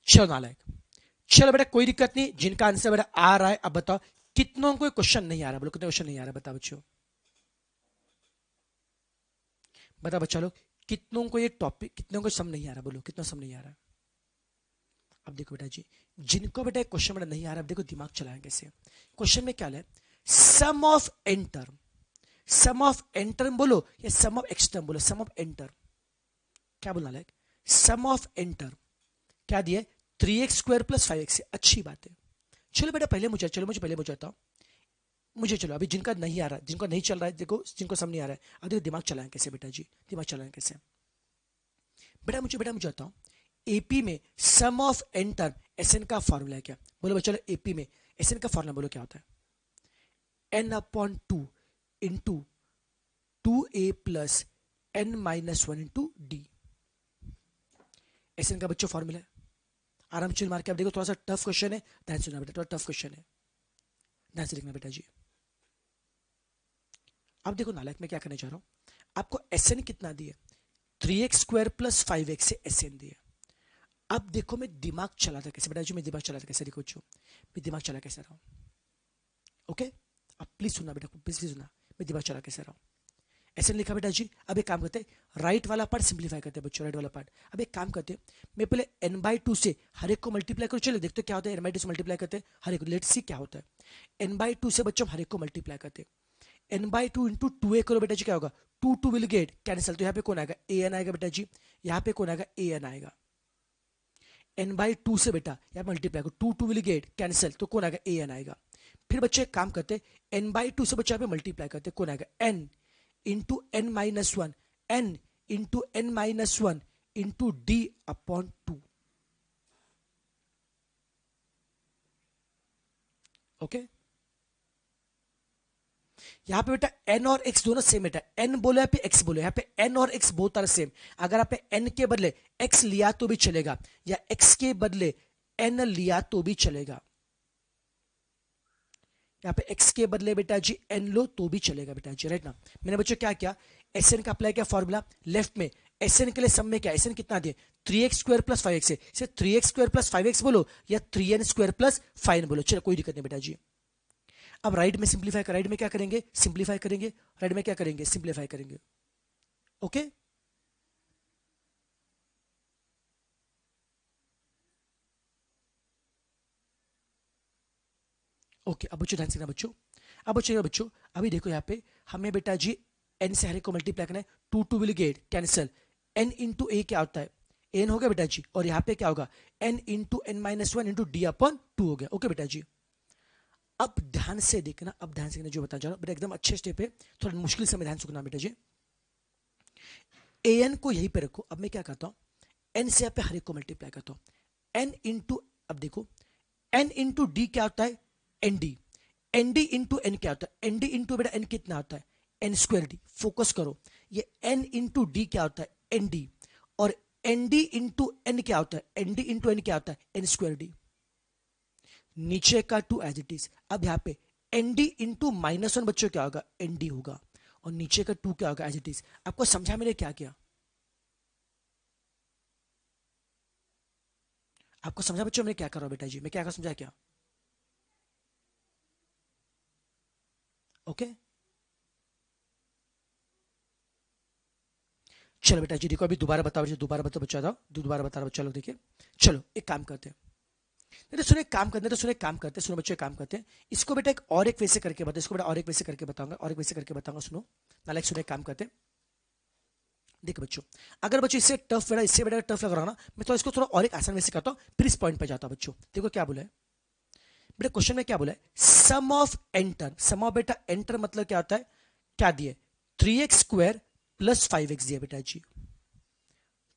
चलो नालायक, चलो बेटा कोई दिक्कत नहीं, जिनका आंसर बेटा आ रहा है, अब बताओ कितनों को क्वेश्चन नहीं आ रहा, बोलो कितने क्वेश्चन नहीं आ रहा, बताओ बच्चों, बताओ बच्चा लोग, कितनों को ये टॉपिक, कितनों को सम नहीं आ रहा, बोलो कितना सम नहीं आ रहा। अब देखो बेटा जी, जिनको बेटा क्वेश्चन बेटा नहीं आ रहा, अब देखो दिमाग चलाएं कैसे। क्वेश्चन में क्या है, sum of N term, sum of N term बोलो या सम ऑफ एक्स टर्म बोलो, सम ऑफ एन टर्म, क्या बोलना लायक, सम ऑफ एन टर्म क्या दिया, 3x² + 5x, अच्छी बात है। चलो बेटा पहले मुझे, चलो मुझे पहले मुझे बताओ, मुझे चलो अभी जिनका नहीं आ रहा, जिनको नहीं चल रहा है, देखो जिनको सम नहीं आ रहा है, अब देखो दिमाग चलाएं कैसे बेटा जी, दिमाग चलाएं कैसे। बेटा मुझे बताओ, एपी में sum of N term, SN का फॉर्मूला है क्या, बोलो बच्चों, एपी में एसएन का फॉर्मूला बोलो क्या होता है, n/2 into 2a + n-1 * d, SN का बच्चों फॉर्मूला है। आराम से मार के, आप देखो थोड़ा सा टफ क्वेश्चन है, ध्यान सुनना बेटा, थोड़ा टफ क्वेश्चन है, ध्यान से लिखना बेटा जी। अब देखो नालायक मैं क्या करने जा रहा हूं, आपको एसएन कितना दिया, 3x² + 5x से एसएन दिया। अब देखो मैं दिमाग चलाता कैसे बेटा जी, मैं दिमाग चलाता कैसे, देखो बच्चों मैं दिमाग चला कैसे रहा हूं, ओके। अब प्लीज सुनना बेटा, प्लीज प्लीज सुनना, मैं दिमाग चला कैसे रहा हूं। ऐसे लिखा बेटा जी, अब एक काम करते हैं, राइट वाला पार्ट सिंप्लीफाई करते हैं बच्चों, राइट वाला पार्ट। अब एक काम करते हैं, मैं पहले n/2 से हर एक को मल्टीप्लाई करूँ, चलो देखते क्या होता है, n/2 से मल्टीप्लाई करते हैं हर एक को, लेट्स सी क्या होता है। n/2 से बच्चों हर एक को मल्टीप्लाई करते हैं, n/2 इंटू 2a करो बेटा जी, क्या होगा, 2 विल गेट कैंसिल, तो यहाँ पे कौन आएगा, an आएगा बेटा जी, यहाँ पे कौन आएगा, an आएगा। n/2 से बेटा यहाँ मल्टीप्लाई करो, 2 विल गेट कैंसिल, तो कौन आएगा, an आएगा। फिर बच्चे एक काम करते, n/2 से बच्चे यहाँ पे मल्टीप्लाई करते, कौन आएगा, n into n-1, n into n-1 into d/2, okay. यहाँ पे बेटा n और x दोनों सेम बेटा, n बोलो यहाँ पे x बोलो, यहाँ पे n और x बोथ आर सेम। अगर आप n के बदले x लिया तो भी चलेगा, या x के बदले n लिया तो भी चलेगा। यहाँ पे x के बदले बेटा जी n लो तो भी चलेगा बेटा जी, राइट ना। मैंने बच्चों क्या किया, Sn का अप्लाई किया फॉर्मूला, लेफ्ट में Sn के लिए सम में क्या, Sn कितना दिए, 3x² + 5x से, इसे 3x² + 5x बोलो या 3n² + 5n बोलो, चलो कोई दिक्कत नहीं बेटा जी। अब राइट में सिंप्लीफाई कर, राइट में क्या करेंगे, सिंप्लीफाई करेंगे, राइट में क्या करेंगे, सिंप्लीफाई करेंगे, ओके। ओके अब बच्चों ध्यान से ना बच्चों, अब बच्चों अभी देखो यहाँ पे हमें बेटा जी n से हर एक को मल्टीप्लाई करना है, 2 will get cancel, n into a क्या होता है, n हो गया बेटा जी, और यहाँ पे क्या होगा, n into n-1 into d/2 हो गया, ओके बेटा जी। अब ध्यान से देखना, अब ध्यान से देखना जो बताना चाह रहा हूँ बेटा, एकदम अच्छे स्टेप है, थोड़ा मुश्किल से ध्यान सुनना बेटा जी। an को यहीं पे रखो, अब मैं क्या करता हूँ, n से यहाँ पे हर एक को मल्टीप्लाई करता हूँ, n इंटू, अब देखो n इंटू डी क्या होता है, N D, N D into N क्या होता है, एन डी इंटू बेटा एन कितना होता है, n²d, फोकस करो, ये n इंटू डी क्या होता है, एन डी, और एन डी इंटू एन क्या होता है, एन डी इंटू एन क्या होता है, n²d, नीचे का 2 एज इट इज। अब यहाँ पे एन डी इंटू -1 बच्चों क्या होगा, एन डी होगा, और नीचे का 2 क्या होगा, एज इट इज। आपको समझा मैंने क्या किया, आपको समझा बच्चों मैंने क्या कर रहा हूं बेटा जी, मैं क्या समझा क्या, ओके। चलो बेटा जी देखो, अभी दोबारा बताओ, दोबारा बताओ बच्चा, दोबारा बता रहा बच्चा लोग, देखिए। चलो एक काम करते हैं, नहीं तो सुनो एक काम करते हैं, तो सुनो एक काम करते हैं, सुनो बच्चों एक काम करते हैं, इसको बेटा एक और एक वैसे करके बताओ, इसको बेटा और एक वैसे करके बताऊंगा, और एक वैसे करके बताऊंगा, सुनो नालायक, सुनो एक काम करते हैं। देखो बच्चों, अगर बच्चों इससे टफ बेटा, इससे बेटा टफ लग रहा ना, मैं तो इसको थोड़ा और एक आसान वैसे करता हूँ, फिर इस पॉइंट पे जाता हूँ। बच्चों देखो क्या बोला है बेटा, क्वेश्चन में क्या बोला है, sum of enter, some of बेटा एंटर मतलब क्या होता है, क्या दिए 3x² + 5x दिया बेटा जी,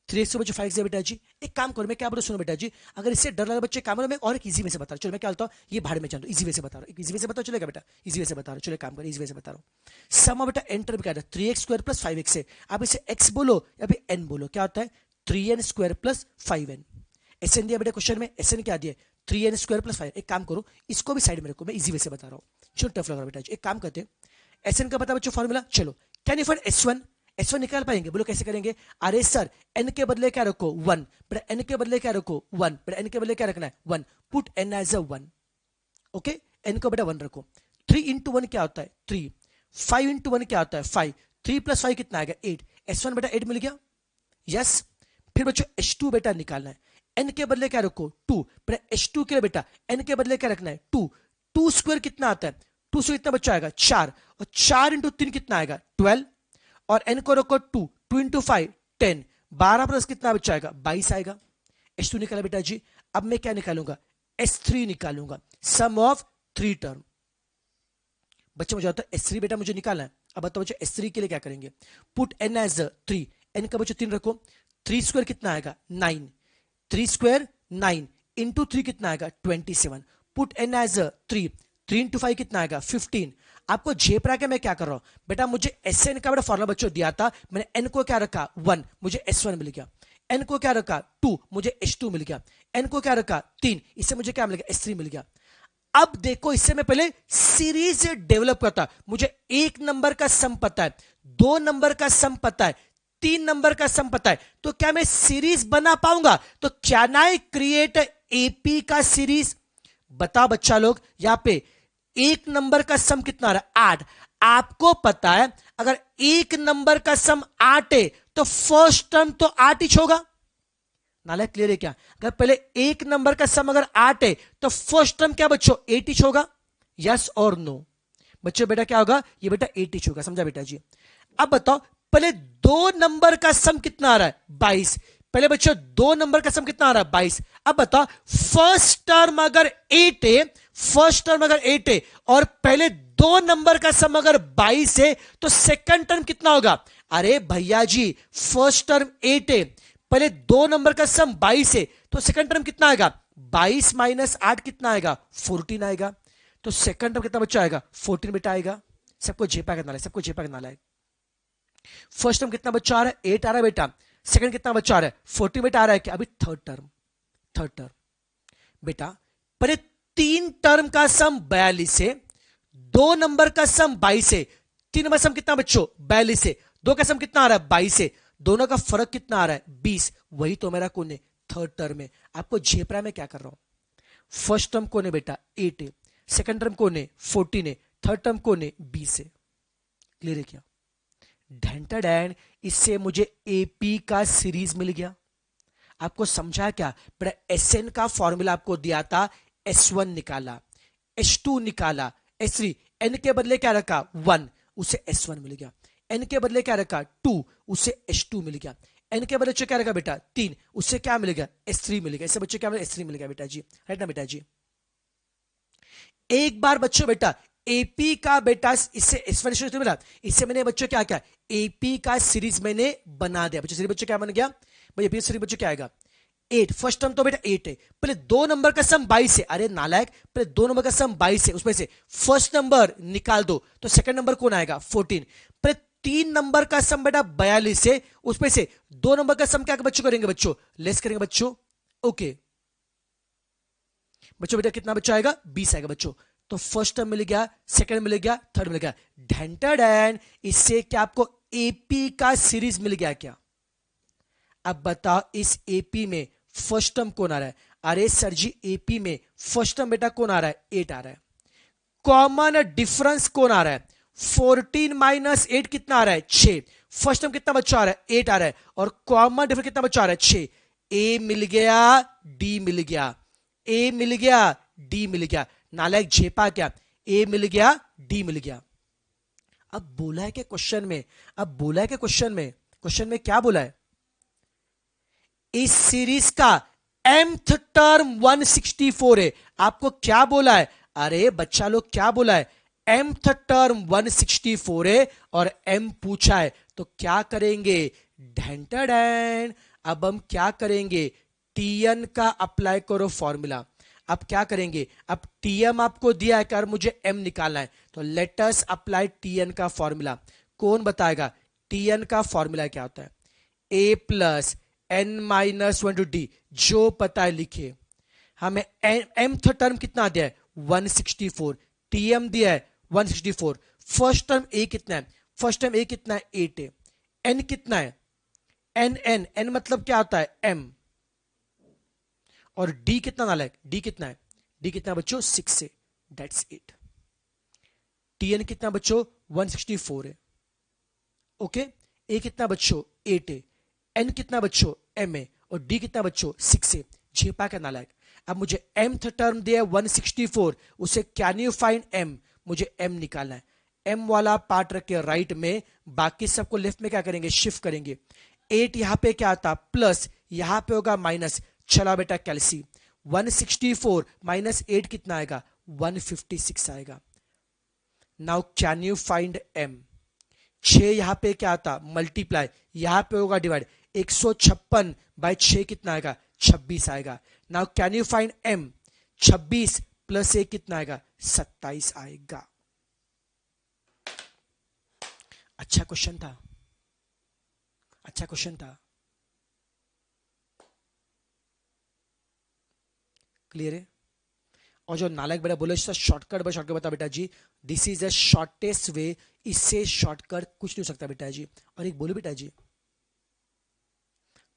3x बच्चे 5x दिया बेटा जी। एक काम करो, मैं क्या बोलूं सुनो बेटा जी, अगर इससे डर लगा बच्चे काम करो, मैं और एक इजी वे से बता रहा हूं, चलो मैं क्या बोलता हूं, ये भाड़ में जान दो, इजी वे से बता रहा हूं, एक इजी वे से बताओ, चलेगा बेटा, इजी वे से बता रहा हूं, चलो काम करो, इजी वे से बता रहा हूं। सम ऑफ बेटा एंटर में क्या था 3x² + 5x है, आप इसे x बोलो या फिर n बोलो, क्या होता है 3n² + 5n। एसएन दिया बेटा क्वेश्चन में, एसएन क्या दिया 3n² + 5। एक काम करो, इसको भी साइड में रखो, मैं इजी वे से बता रहा हूं, चलो टफ लग रहा है बेटा जी। एक काम करते हैं, एसएन का पता बच्चों फॉर्मूला, चलो can you find S1, S1 निकाल पाएंगे, बोलो कैसे करेंगे, अरे सर n के बदले क्या रखो 1, बेटा n के बदले क्या रखो 1, बेटा n के बदले क्या रखना है 1, put n as a 1, okay n को बेटा 1 रखो। 3 × 1 क्या होता है 3, 5 × 1 क्या होता है 5, 3 + 5 कितना आएगा 8, S1 बेटा 8 मिल गया, यस। फिर बच्चों H2 बेटा निकालना है, n के बदले क्या रखो 2, बेटा H2 के लिए बेटा n के बदले क्या रखना है 2, 2² कितना आता है 2 से कितना बच्चा आएगा 4, और 4 × 3 कितना आएगा 12, और n को रखो 2, 2 × 5 10, 12 प्लस कितना बच्चा आएगा 22 आएगा। H2 निकाला बेटा जी, अब मैं क्या निकालूंगा S3 निकालूंगा, सम ऑफ 3 टर्म। बच्चे मुझे आता है S3 बेटा मुझे निकालना है, अब बताओ बच्चे S3 के लिए क्या करेंगे, पुट n एज 3, n का बच्चों 3 रखो, 3² कितना आएगा 9, 3² 9 इंटू 3 कितना आएगा 27, पुट n एज 3, 3 × 5 कितना आएगा 15। आपको झेप रहा है कि मैं क्या कर रहा हूं बेटा, मुझे Sn का बेटा फॉर्मूला बच्चों दिया था, मैंने n को क्या रखा 1, मुझे S1 मिल गया, n को क्या रखा 2, मुझे H2 मिल गया, n को क्या रखा 3, इससे मुझे क्या मिल गया S3 मिल गया। अब देखो, इससे मैं पहले सीरीज डेवलप करता, मुझे 1 नंबर का सम पता है, 2 नंबर का सम पता है, 3 नंबर का सम पता है, तो क्या मैं सीरीज बना पाऊंगा, तो कैन आई क्रिएट एपी का सीरीज। बता बच्चा लोग, यहां पे 1 नंबर का सम कितना आ रहा है 8, आपको पता है अगर 1 नंबर का सम 8 है तो फर्स्ट टर्म तो 8 ही होगा, नाला क्लियर है क्या, अगर पहले 1 नंबर का सम अगर 8 है तो फर्स्ट टर्म क्या बच्चों 8 ही होगा, यस और नो बच्चों, बेटा क्या होगा ये बेटा 8 ही होगा, समझा बेटा जी। अब बताओ पहले 2 नंबर का सम कितना आ रहा है 22, पहले बच्चों 2 नंबर का सम कितना आ रहा है 22। अब बताओ फर्स्ट टर्म अगर 8 है, फर्स्ट टर्म अगर 8 है और पहले 2 नंबर का सम अगर 22 है तो सेकंड टर्म कितना होगा, अरे भैया जी फर्स्ट टर्म 8 है, पहले 2 नंबर का सम 22 है, तो सेकंड टर्म कितना आएगा 22 - 8 कितना आएगा 14 आएगा, तो सेकंड टर्म कितना बच्चा आएगा 14 बेटा आएगा। सबको जेपा करना है, सबको जेपा करना है। फर्स्ट टर्म कितना बच्चा आ रहा है 8 आ रहा है बेटा, सेकंड कितना बच्चा आ रहा है 14 बेटा आ रहा है क्या, अभी थर्ड टर्म बेटा पहले 3 टर्म का सम 42 है, 2 नंबर का सम 22 है, 3 नंबर सम कितना बच्चों 42 है, 2 का सम कितना आ रहा है 22 है, दोनों का फर्क कितना आ रहा है 20, वही तो मेरा कौन है थर्ड टर्म है। आपको झेपरा में क्या कर रहा हूं, फर्स्ट टर्म कौन है बेटा 8 है, सेकंड टर्म कौन है 14 है, थर्ड टर्म कौन है 20 है, क्लियर है क्या, ढेंटा डैन, इससे मुझे एपी का सीरीज मिल गया। आपको समझा क्या बेटा, एसएन का फॉर्मूला आपको दिया था, S1 निकाला, H2 निकाला, S3, n के बदले क्या रखा 1, उसे S1 मिल गया, n के बदले क्या रखा 2, उसे H2 मिल गया, n के बदले क्या रखा बेटा 3, उससे क्या मिलेगा S3 मिलेगा, इससे बच्चे क्या मिलेगा S3 मिलेगा बेटा जी, राइट ना बेटा जी। एक बार बच्चों बेटा एपी का बेटा इससे एक्सप्लेनेशन मिला, इससे मैंने बच्चों क्या किया एपी का सीरीज मैंने बना दिया, बच्चों सीरीज बच्चों क्या बन गया भाई, एपी सीरीज बच्चों क्या आएगा 8, फर्स्ट टर्म तो बेटा 8 है, पहले 2 नंबर का सम 22 है, अरे नालायक पहले 2 नंबर का सम 22 है, उसमें से फर्स्ट नंबर निकाल दो तो सेकंड नंबर कौन आएगा 14, पहले 3 नंबर का सम बेटा 42 है, उसमें से 2 नंबर का सम क्या बच्चों करेंगे बच्चों लेस करेंगे बच्चों, ओके बच्चों बेटा कितना बच्चा आएगा 20 आएगा बच्चों, तो फर्स्ट टर्म मिल गया, सेकंड मिल गया, थर्ड मिल गया, ढेंटेड एंड इससे क्या आपको एपी का सीरीज मिल गया क्या। अब बताओ इस एपी में फर्स्ट टर्म कौन आ रहा है, अरे सर जी एपी में फर्स्ट टर्म बेटा कौन आ रहा है 8 आ रहा है, कॉमन डिफरेंस कौन आ रहा है 14 - 8 कितना आ रहा है 6, फर्स्ट टर्म कितना बच्चा आ रहा है 8 आ रहा है, और कॉमन डिफरेंस कितना बच्चा आ रहा है 6। ए मिल गया, डी मिल गया, ए मिल गया, डी मिल गया। नालायक झेपा क्या, ए मिल गया, डी मिल गया। अब बोला है कि क्वेश्चन में, अब बोला है कि क्वेश्चन में क्या बोला है, इस सीरीज का mth टर्म 164 है। आपको क्या बोला है, अरे बच्चा लोग क्या बोला है, mth टर्म 164 है और m पूछा है, तो क्या करेंगे, ढेंटन। अब हम क्या करेंगे, tn का अप्लाई करो फॉर्मूला। अब क्या करेंगे, अब tm आपको दिया है कर मुझे m निकालना है, तो लेट अस अप्लाई tn का फॉर्मूला। कौन बताएगा tn का फॉर्मूला क्या होता है, a plus n minus one two D, जो पता है लिखिए। हमें mth टर्म कितना दिया है 164, tm दिया है 164। फर्स्ट टर्म a कितना है, फर्स्ट टर्म a कितना है 8 है, n कितना है n मतलब क्या होता है m, और d कितना नालायक, d कितना है, d कितना बच्चों 6 है, दैट्स इट। tn कितना बच्चों 164 है, ओके। a कितना बच्चों 8 है, n कितना बच्चों m है, और d कितना बच्चों 6 है। झेपा का नालायक। अब मुझे mth टर्म दिया 164, उसे कैन यू फाइंड m, मुझे m निकालना है। m वाला पार्ट रखे राइट में, बाकी सबको लेफ्ट में क्या करेंगे, शिफ्ट करेंगे। 8 यहां पे क्या आता प्लस, यहां पे होगा माइनस। चला बेटा कैलसी, 164 माइनस 8 कितना आएगा 156 आएगा। Now can you find m। 6 यहां पे क्या आता मल्टीप्लाई, यहां पे होगा डिवाइड, 156 बाय 6 कितना आएगा 26 आएगा। Now can you find m, 26 plus 1 कितना आएगा 27 आएगा। अच्छा क्वेश्चन था, अच्छा क्वेश्चन था, क्लियर है। और जो नालायक बेटा बोले शॉर्टकट बता बेटा जी, this is the shortest way, इससे शॉर्टकट कुछ नहीं हो सकता बेटा जी। और एक बोलो बेटा जी,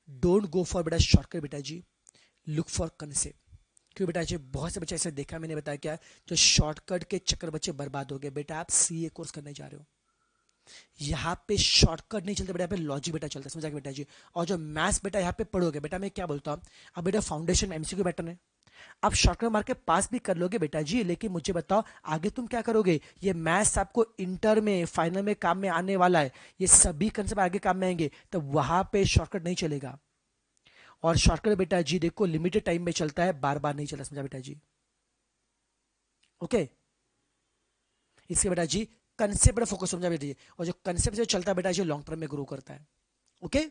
डोंट गो फॉर बेटा शॉर्टकट बेटा जी, लुक फॉर कंसेप्ट। क्यों बेटा जी, बहुत से बच्चे ऐसे देखा मैंने, बताया क्या, जो शॉर्टकट के चक्कर बच्चे बर्बाद हो गए। बेटा आप सीए कोर्स करने जा रहे हो, यहाँ पे शॉर्टकट नहीं चलता बेटा, यहाँ पे लॉजिक बेटा चलता है, समझा बेटा जी। और जो मैथ्स बेटा यहाँ पे पढ़ोगे बेटा, मैं क्या बोलता हूँ, अब बेटा फाउंडेशन में एमसीक्यू पैटर्न है, आप शॉर्टकट मार के पास भी कर लोगे बेटा जी, लेकिन मुझे बताओ आगे तुम क्या करोगे। ये मैथ्स आपको इंटर में फाइनल में काम में आने वाला है, ये सभी कंसेप्ट आगे काम में आएंगे, तो वहां पे शॉर्टकट नहीं चलेगा। और शॉर्टकट बेटा जी देखो लिमिटेड टाइम में चलता है, बार बार नहीं चलता, समझा बेटा जी, ओके। इसके बेटा जी कंसेप्ट पर फोकस, समझा बेटा जी। और जो कंसेप्ट जो चलता है बेटा जी लॉन्ग टर्म में ग्रो करता है, ओके।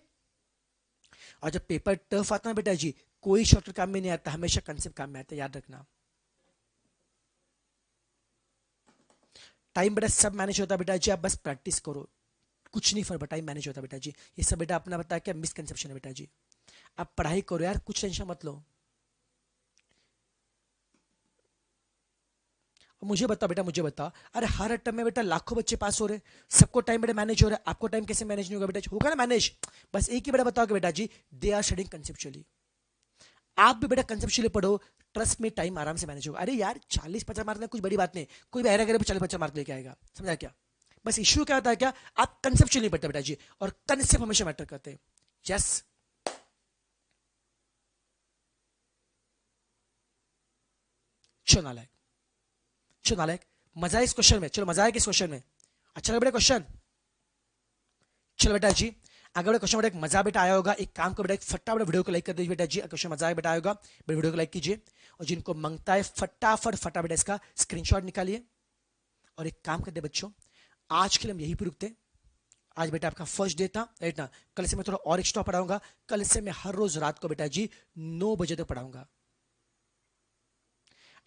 और जब पेपर टफ आता है बेटा जी, कोई शॉर्टकट काम में नहीं आता, हमेशा कंसेप्ट काम में आता है, याद रखना। टाइम बेटा सब मैनेज होता है बेटा जी, आप बस प्रैक्टिस करो, कुछ नहीं फर्क, टाइम मैनेज होता है बेटा जी। ये सब बेटा अपना बताया क्या मिसकंसेप्शन है बेटा जी। आप पढ़ाई करो यार, कुछ टेंशन मत लो। मुझे बता बेटा, मुझे बता, अरे हर अटम में बेटा लाखों बच्चे पास हो रहे, सबको टाइम बेटा मैनेज हो रहा है, आपको टाइम कैसे मैनेज नहीं होगा बेटा, होगा ना मैनेज। बस एक ही बेटा बताओ कि बेटा जी दे आर स्टडीइंग कंसेप्चुअली, आप भी बेटा कंसेप्चुअली पढ़ो, ट्रस्ट में टाइम आराम से मैनेज होगा। अरे यार 40-50 मार्क कुछ बड़ी बात नहीं, कोई भी ऐरा करे 40-50 मार्क लेके आएगा, समझा क्या। बस इश्यू क्या होता है, क्या आप कंसेप्चुअली पढ़ते बेटा जी, और कंसेप्ट हमेशा मैटर करते हैं। यस चलो नालायक, चलो नालायक, मजा है इस क्वेश्चन में, चलो मजा है इस क्वेश्चन में, अच्छा लगा बेटा क्वेश्चन। चलो बेटा जी अगर बेटा क्वेश्चन बेटा एक मजा बेटा आया होगा, एक काम करो बेटा, एक फटाफट वीडियो को लाइक कर दीजिए बेटा जी, क्वेश्चन मजा आया बेटा आएगा, वीडियो को लाइक कीजिए। और जिनको मांगता है फटाफट फटाफट इसका स्क्रीनशॉट निकालिए। और एक काम करते बच्चों, आज के लिए हम यहीं पर रुकते हैं। आज बेटा आपका फर्स्ट डे था राइट ना, कल से मैं थोड़ा और एक्स्ट्रा पढ़ाऊंगा, कल से मैं हर रोज रात को बेटा जी 9 बजे तक पढ़ाऊंगा।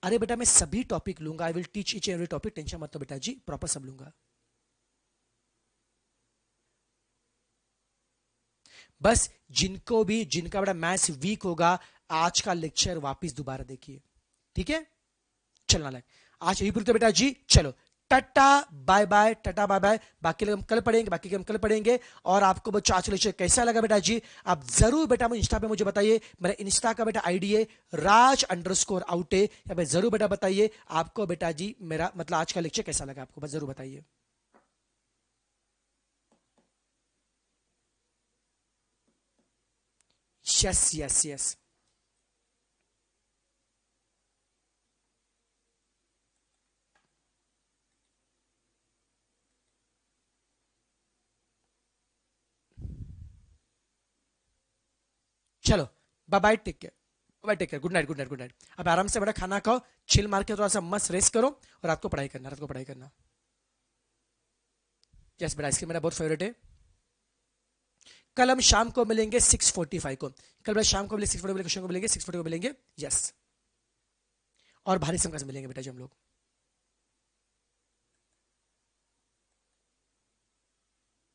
अरे बेटा मैं सभी टॉपिक लूंगा, I will teach each every topic, tension मत लो बेटा जी, प्रॉपर सब लूंगा। बस जिनका बेटा मैथ्स वीक होगा, आज का लेक्चर वापस दोबारा देखिए, ठीक है। चलना लग आज यही पूरी बेटा जी, चलो tata bye bye, tata bye bye, बाकी हम कल पढ़ेंगे, बाकी हम कल पढ़ेंगे। और आपको बच्चा आज लेक्चर कैसा लगा बेटा जी, आप जरूर बेटा मुझे इंस्टा पे मुझे बताइए, मेरा इंस्टा का बेटा आईडी है राज_आउटे, या पे जरूर बेटा बताइए आपको बेटा जी मेरा मतलब आज का लेक्चर कैसा लगा आपको, बस जरूर बताइए। Yes yes yes. चलो bye bye, take care, bye take care, good night good night good night. अब आराम से बड़ा खाना खाओ, चिल मार के थोड़ा सा मस्त रेस्ट करो, और रात को पढ़ाई करना, रात को पढ़ाई करना। यस बेटा, आइसक्रीम मेरा बहुत फेवरेट है। कल हम शाम को मिलेंगे 6:45 को, कल बेटा शाम को मिलेंगे 6:45 को, मिलेंगे 6:40 को मिलेंगे। यस, और भारी समझ मिलेंगे बेटा जी हम लोग।